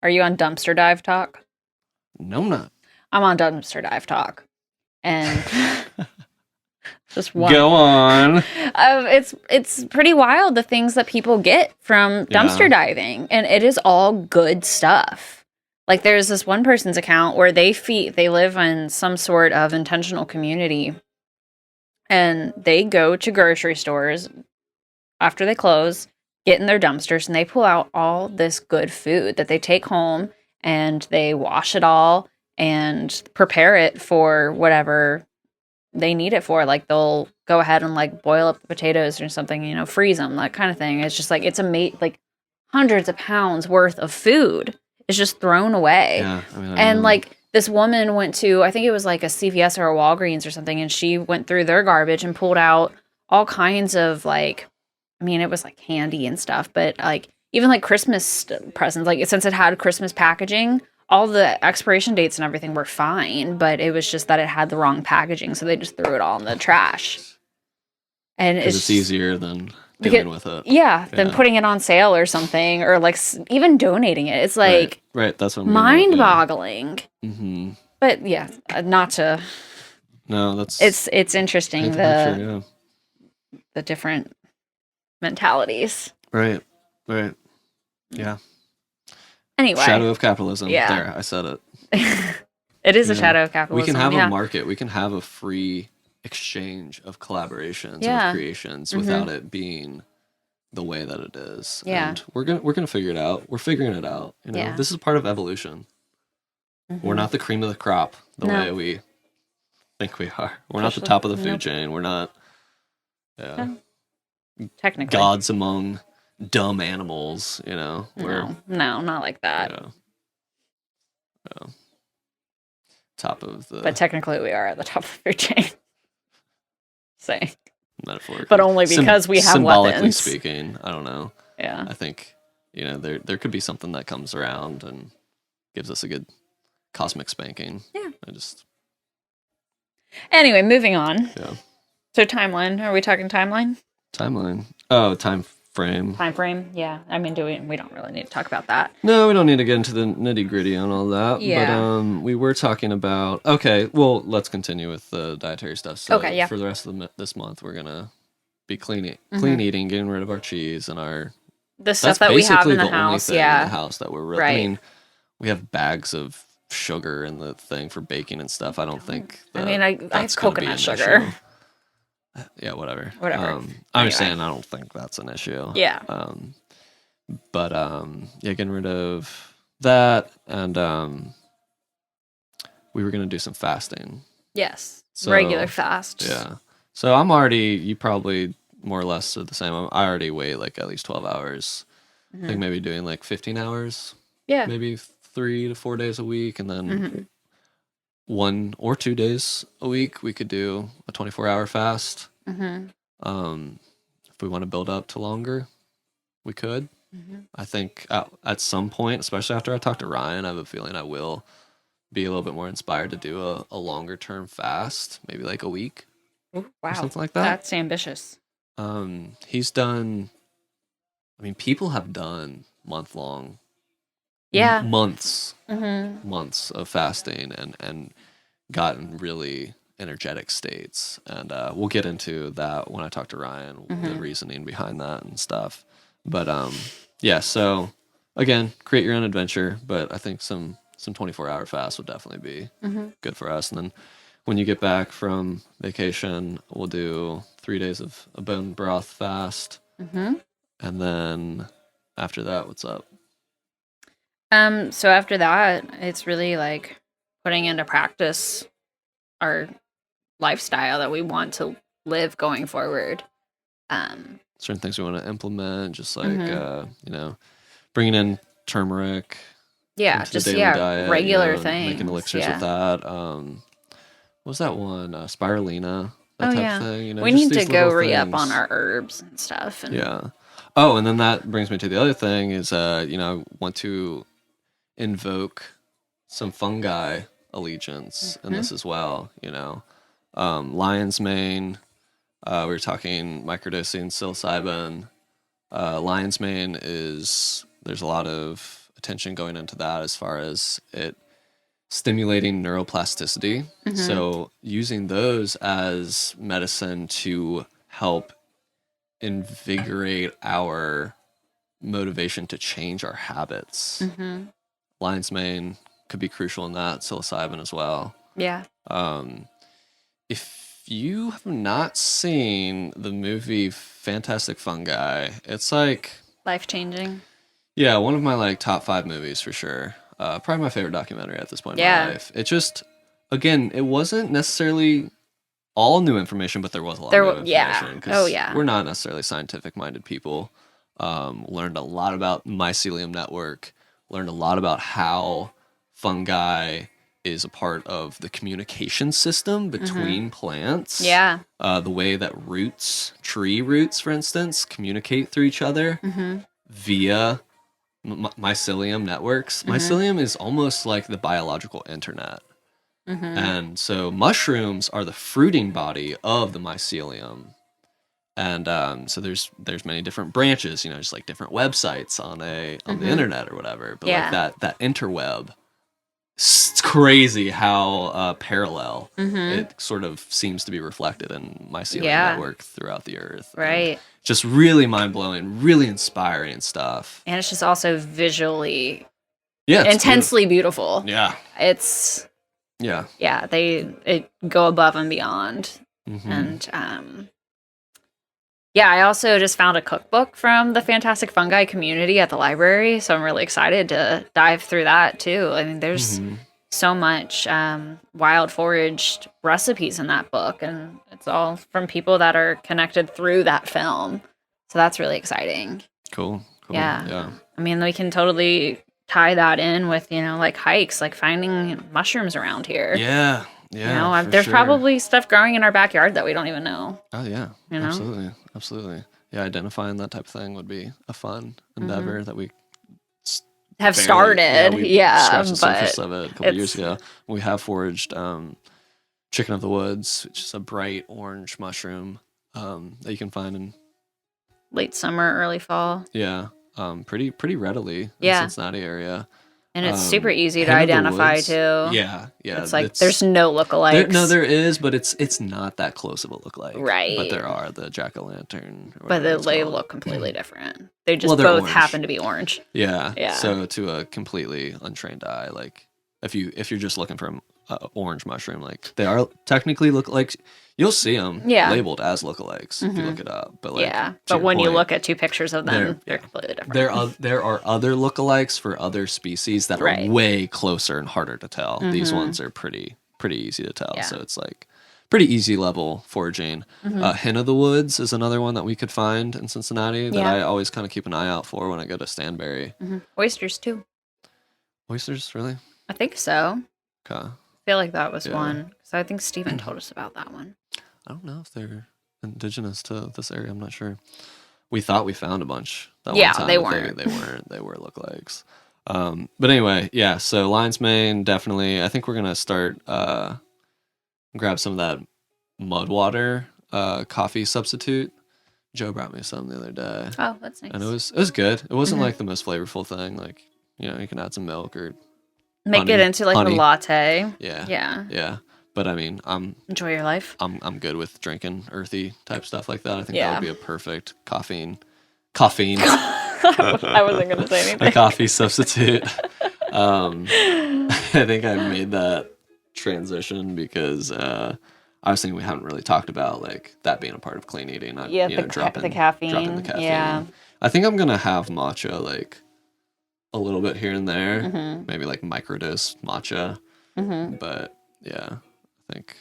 Are you on Dumpster Dive Talk? No, I'm not. I'm on Dumpster Dive Talk. And just one. Go on. It's pretty wild the things that people get from dumpster diving, and it is all good stuff. Like there's this one person's account where they live in some sort of intentional community, and they go to grocery stores after they close get in their dumpsters and they pull out all this good food that they take home and they wash it all and prepare it for whatever they need it for. Like they'll go ahead and like boil up the potatoes or something, you know, freeze them, that kind of thing. It's just like it's like hundreds of pounds worth of food is just thrown away. Yeah, I mean, and like this woman went to, I think it was like a CVS or a Walgreens or something, and she went through their garbage and pulled out all kinds of like, I mean, it was like candy and stuff, but like even like Christmas presents, like since it had Christmas packaging, all the expiration dates and everything were fine, but it was just that it had the wrong packaging, so they just threw it all in the trash. And it's easier than dealing with it. Yeah, than putting it on sale or something, or like even donating it. It's like right. That's what I'm mind-boggling. Mm-hmm. But yeah, not to. No, that's it's interesting the different mentalities. Right. Yeah. Anyway, shadow of capitalism. Yeah. There, I said it. It is a shadow of capitalism. We can have a market. We can have a free exchange of collaborations and of creations without it being the way that it is. Yeah. And we're gonna figure it out. We're figuring it out. You know, this is part of evolution. We're not the cream of the crop the way we think we are. We're not the top of the food chain. We're not technically gods among dumb animals, you know. No, not like that. Top of the But technically we are at the top of the food chain. Saying. Metaphorically. But only because we have symbolically weapons. Speaking, I don't know. Yeah. I think, you know, there could be something that comes around and gives us a good cosmic spanking. Yeah. Anyway, moving on. Yeah. So timeline. Are we talking timeline? Timeline. Oh, time frame. Time frame. Yeah. I mean, we don't really need to talk about that. No, we don't need to get into the nitty gritty on all that. Yeah. But we were talking about. Okay, well, let's continue with the dietary stuff. So okay. Yeah. For the rest of this month, we're gonna be clean eating, getting rid of our cheese and the stuff that we have in the house. Only thing in the house that we're right. I mean, we have bags of sugar in the thing for baking and stuff. I don't think. I mean, I have coconut sugar. Issue. Yeah, whatever. Anyway. I'm saying I don't think that's an issue. Yeah. But getting rid of that, and we were gonna do some fasting. Yes. So, regular fast. Yeah. So I'm already. You probably more or less are the same. I already wait like at least 12 hours. I think maybe doing like 15 hours. Yeah. Maybe 3 to 4 days a week, and then 1 or 2 days a week we could do a 24-hour fast. If we want to build up to longer, we could. I think at some point, especially after I talk to Ryan, I have a feeling I will be a little bit more inspired to do a longer term fast, maybe like a week. Ooh, wow. Or something like that. That's ambitious. He's done. I mean, people have done month-long. Yeah. Months of fasting and gotten really energetic states, and we'll get into that when I talk to Ryan, the reasoning behind that and stuff. But so again, create your own adventure, but I think some 24-hour fast would definitely be good for us. And then when you get back from vacation, we'll do 3 days of a bone broth fast, and then after that, what's up? So after that, it's really like putting into practice our lifestyle that we want to live going forward. Certain things we want to implement, just like bringing in turmeric. Yeah, into just the daily diet, regular things. Making elixirs with that. What was that one? Spirulina. That type of thing. We need to go re-up on our herbs and stuff. And yeah. Oh, and then that brings me to the other thing is, want to invoke some fungi allegiance in this as well. Lion's mane. We were talking microdosing psilocybin. Lion's mane there's a lot of attention going into that as far as it stimulating neuroplasticity. So using those as medicine to help invigorate our motivation to change our habits. Lion's mane could be crucial in that, psilocybin as well. Yeah. If you have not seen the movie Fantastic Fungi, it's like Life-changing. Yeah, one of my like top 5 movies for sure. Probably my favorite documentary at this point in Yeah. my life. It just, again, it wasn't necessarily all new information, but there was a lot There of wa- new yeah. information. 'Cause Oh, yeah. we're not necessarily scientific-minded people. Learned a lot about mycelium network. Learned a lot about how fungi is a part of the communication system between plants. Yeah. The way that tree roots, for instance, communicate through each other via mycelium networks. Mycelium is almost like the biological internet. And so mushrooms are the fruiting body of the mycelium. And so there's many different branches, just like different websites on the internet or whatever. But Yeah. like that interweb, it's crazy how parallel it sort of seems to be reflected in mycelium network throughout the earth. Right. And just really mind-blowing, really inspiring stuff. And it's just also visually Yeah. It's intensely beautiful. Yeah. It's Yeah. it go above and beyond. Mhm. And I also just found a cookbook from the Fantastic Fungi community at the library, so I'm really excited to dive through that too. I mean, there's so much wild foraged recipes in that book, and it's all from people that are connected through that film. So that's really exciting. Cool. Yeah. I mean, we can totally tie that in with, like hikes, like finding mushrooms around here. Yeah. Yeah. There's probably stuff growing in our backyard that we don't even know. Oh yeah. You know? Absolutely. Yeah, identifying that type of thing would be a fun endeavor that we Have barely- started. we Yeah. scratched the surface But of it a couple years ago. We have foraged chicken of the woods, which is a bright orange mushroom that you can find in late summer, early fall. pretty readily in the Yeah. Cincinnati area. And it's super easy to Hen of the identify Woods. too. Yeah. It's like there's no lookalikes. there is, but it's not that close of a lookalike. Right. But there are the jack-o'-lantern. or But whatever it's they called. look completely different. They just they're both orange. happen to be orange. Yeah. Yeah. So to a completely untrained eye, like if you're just looking for an orange mushroom, like they are technically look like you'll see them labeled as lookalikes if you look it up. But like, Yeah. to But your when you point, look at 2 pictures of them, they're completely different. there are other lookalikes for other species that Right. are way closer and harder to tell. These ones are pretty easy to tell. Yeah. So it's like pretty easy level foraging. Hen of the Woods is another one that we could find in Cincinnati that I always kind of keep an eye out for when I go to Stanberry. Oysters too. Oysters, really? I think so. Okay. I feel like that was Yeah. one. So I think Steven told us about that one. I don't know if they're indigenous to this area. I'm not sure. We thought we found a bunch. That Yeah, one time, they but weren't. They weren't. They were lookalikes. But anyway, yeah. So lion's mane, definitely. I think we're gonna start grab some of that mud water coffee substitute. Joe brought me some the other day, Oh, that's nice. and it was good. It wasn't like the most flavorful thing. Like you can add some milk or Make honey- it into like honey. a latte. yeah, Yeah. But I mean, Enjoy your life. I'm good with drinking earthy type stuff like that. I think Yeah. that would be a perfect caffeine I wasn't going to say a anything. coffee substitute. I think I made that transition because I was thinking we haven't really talked about like that being a part of clean eating. Yeah, you know, the dropping caffeine. the Yeah. I think I'm gonna have matcha like a little bit here and there, Mm-hmm. maybe like microdose matcha. But yeah, I think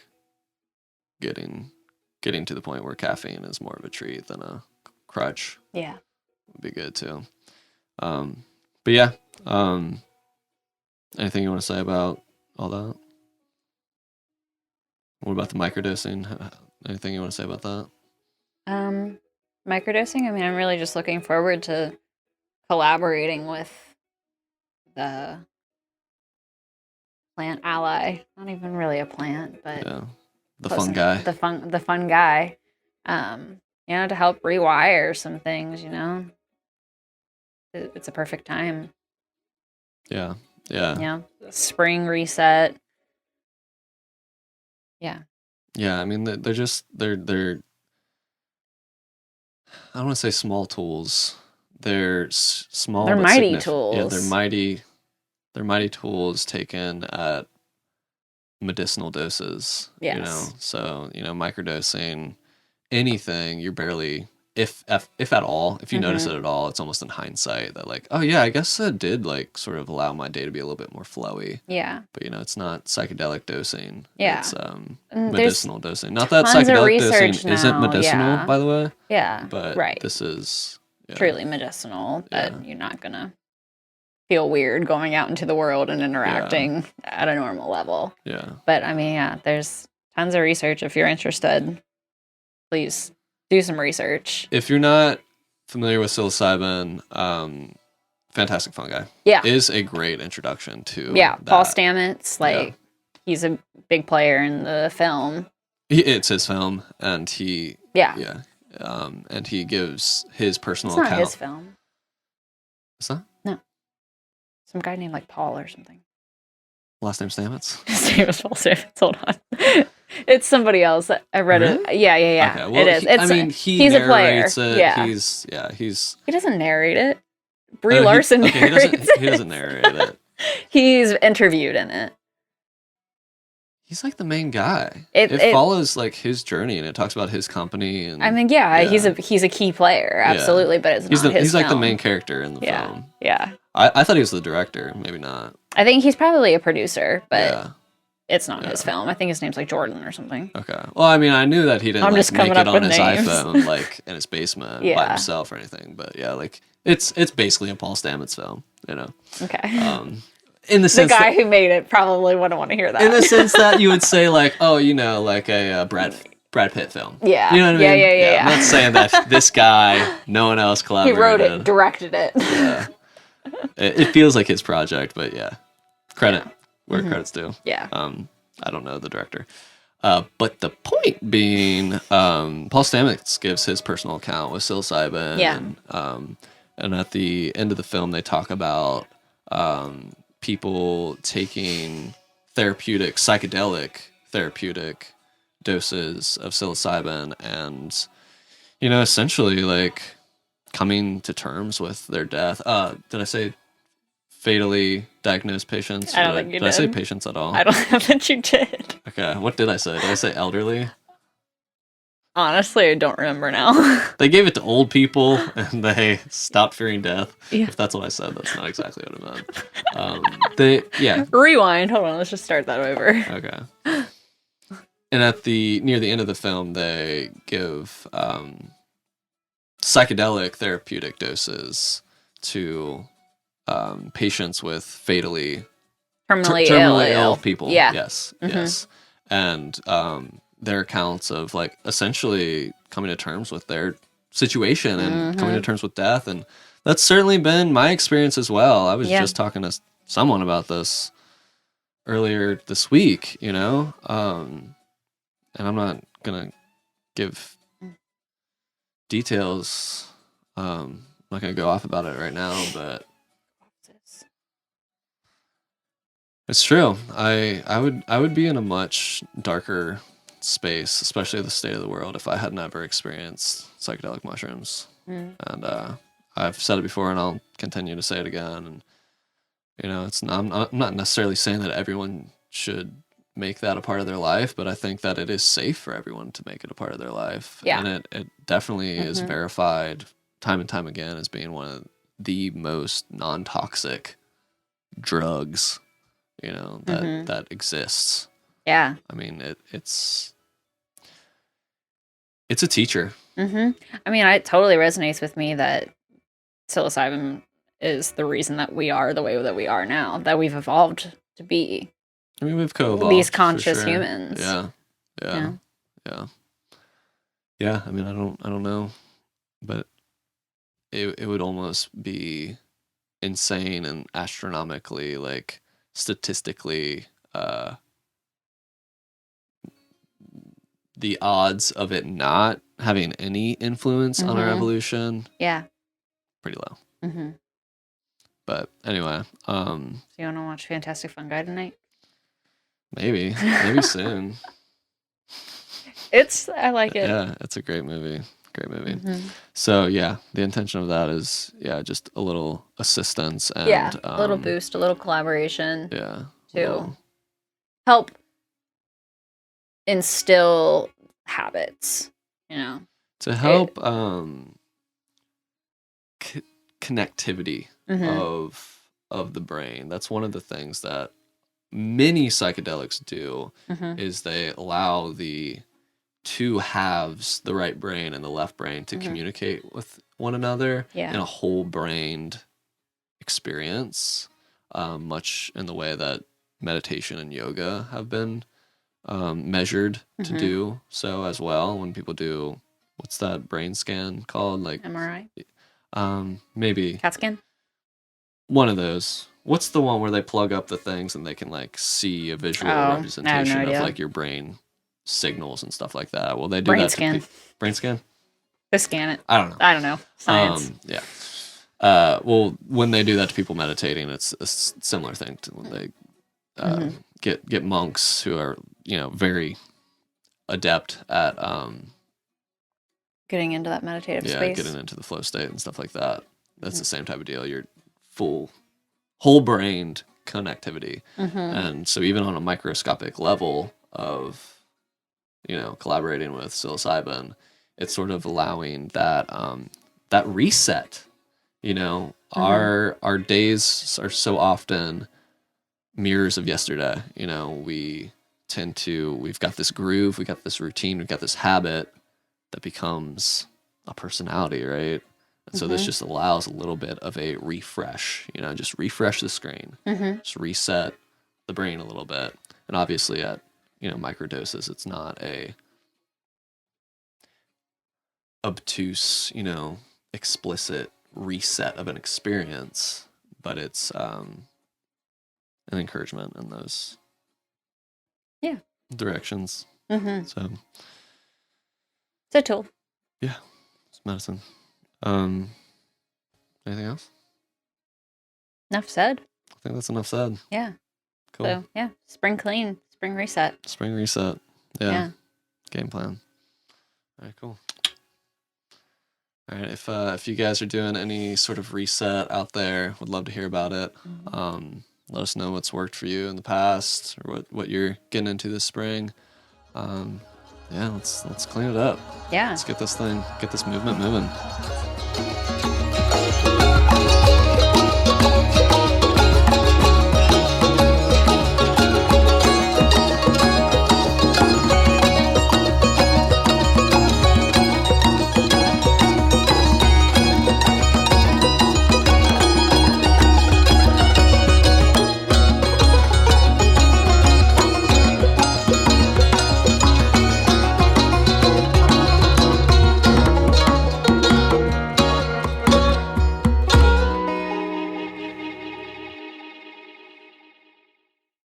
getting to the point where caffeine is more of a treat than a crutch Yeah. would be good too. But yeah, anything you want to say about all that? What about the microdosing? Anything you want to say about that? Microdosing, I mean, I'm really just looking forward to collaborating with the plant ally. Not even really a plant, but Yeah, the close fun enough. guy. The fun guy. To help rewire some things, It's a perfect time. Yeah. Spring reset. Yeah. Yeah, I mean they're just they're I don't want to say small tools. They're small. They're but mighty Yeah, tools. they're mighty. They're mighty tools taken at medicinal doses. Yes. So microdosing anything, you're barely if at all, if you notice Mhm. it at all, it's almost in hindsight that like, oh yeah, I guess it did like sort of allow my day to be a little bit more flowy. Yeah. But it's not psychedelic dosing. Yeah. It's And medicinal dosing. Not that tons of psychedelic dosing research isn't now, medicinal, yeah. by the way. Yeah. But right. this is Truly medicinal, that Yeah. you're not gonna feel weird going out into the world and interacting at a normal level. Yeah. But I mean, yeah, there's tons of research. If you're interested, please do some research. If you're not familiar with psilocybin, Fantastic Fungi Yeah. is a great introduction to Paul that. Stamets, like he's a big player in the film. It's his film, and he Yeah. and he gives his personal It's not account. his film. It's not? No. Some guy named like Paul or something. Last name Stamets? His name is Paul Stamets. Hold on. It's somebody else. I read it. Yeah. Okay, well, it is. He's a player. narrates it. Yeah. He's He doesn't narrate it. Brie Larson narrates he doesn't narrate it. He's interviewed in it. He's like the main guy. It follows like his journey, and it talks about his company. And I mean, he's a key player, absolutely, but it's not his he's like the film. main character in the film. Yeah. I thought he was the director, maybe not. I think he's probably a producer, but Yeah. it's not his film. I think his name's like Jordan or something. Okay. Well, I mean, I knew that he didn't I'm just make coming it up on with his names. iPhone, like in his basement by Yeah. himself or anything. But yeah, like it's basically a Paul Stamets film, Okay. In the The sense guy who made it probably wouldn't want to hear that. in the sense that you would say like, oh, like a Brad Pitt film. Yeah. You know what I mean? Yeah. I'm not saying that this guy, no one else He collaborated. wrote it, directed it. Yeah. It feels like his project, but yeah. Credit where credit's due. Yeah. I don't know the director. But the point being, Paul Stamets gives his personal account with psilocybin. Yeah. And at the end of the film, they talk about people taking psychedelic therapeutic doses of psilocybin and, essentially like coming to terms with their death. Did I say fatally diagnosed patients? I don't think you did. I say did. patients at all? I don't know that you did. Okay, what did I say? Did I say elderly? Honestly, I don't remember now. They gave it to old people and they stopped fearing death. Yeah. If that's what I said, that's not exactly what I meant. Rewind. Hold on. Let's just start that over. Okay. And near the end of the film, they give psychedelic therapeutic doses to patients with fatally Terminally ill people. Yeah. Yes. Mhm. Yes. And their accounts of like essentially coming to terms with their situation and coming to terms with death, and that's certainly been my experience as well. I was just talking to someone about this earlier this week, and I'm not gonna give details. I'm not gonna go off about it right now, but it's true. I would be in a much darker space, especially the state of the world, if I had never experienced psychedelic mushrooms. And I've said it before, and I'll continue to say it again. And I'm not necessarily saying that everyone should make that a part of their life, but I think that it is safe for everyone to make it a part of their life. Yeah. And it definitely is verified time and time again as being one of the most non-toxic drugs, that exists. Yeah. I mean, it's a teacher. I mean, it totally resonates with me that psilocybin is the reason that we are the way that we are now, that we've evolved to be. I mean, we've co-evolved. These conscious for sure. humans. Yeah. I mean, I don't know, but it would almost be insane and astronomically, like statistically, the odds of it not having any influence on our evolution, pretty low. But anyway, So you want to watch Fantastic Fungi tonight? maybe soon. I like it. Yeah, it's a great movie. So yeah, the intention of that is just a little assistance and a little boost, a little collaboration. Yeah. To help instill habits, to help connectivity Mhm. of the brain. That's one of the things that many psychedelics do Mhm. is they allow the two halves, the right brain and the left brain, to communicate with one another Yeah. in a whole brained experience, much in the way that meditation and yoga have been measured to do so as well. When people do, what's that brain scan called? Like MRI? maybe CAT scan? one of those. What's the one where they plug up the things and they can like see a visual Oh, I have no representation of idea. like your brain signals and stuff like that? Well, they do Brain that scan. to brain scan. Just scan it. I don't know. I don't know. Science. Yeah. Well, when they do that to people meditating, it's a similar thing to when they get monks who are, you know, very adept at Getting into that meditative space. getting into the flow state and stuff like that. That's the same type of deal. You're full, whole brained connectivity, and so even on a microscopic level of, you know, collaborating with psilocybin, it's sort of allowing that that reset. You know, our days are so often mirrors of yesterday. You know, we've got this groove, we got this routine, we've got this habit that becomes a personality, right? And so this just allows a little bit of a refresh, you know, just refresh the screen, just reset the brain a little bit. And obviously at, you know, microdoses, it's not a obtuse, you know, explicit reset of an experience, but it's an encouragement in those directions. So It's a tool. yeah, it's medicine. Anything else? Enough said. I think that's enough said. Yeah. Cool. So yeah, spring clean, spring reset. Spring reset. Yeah. Game plan. All right, cool. All right, if you guys are doing any sort of reset out there, would love to hear about it. Let us know what's worked for you in the past or what you're getting into this spring. Let's clean it up. Yeah. Let's get this movement moving.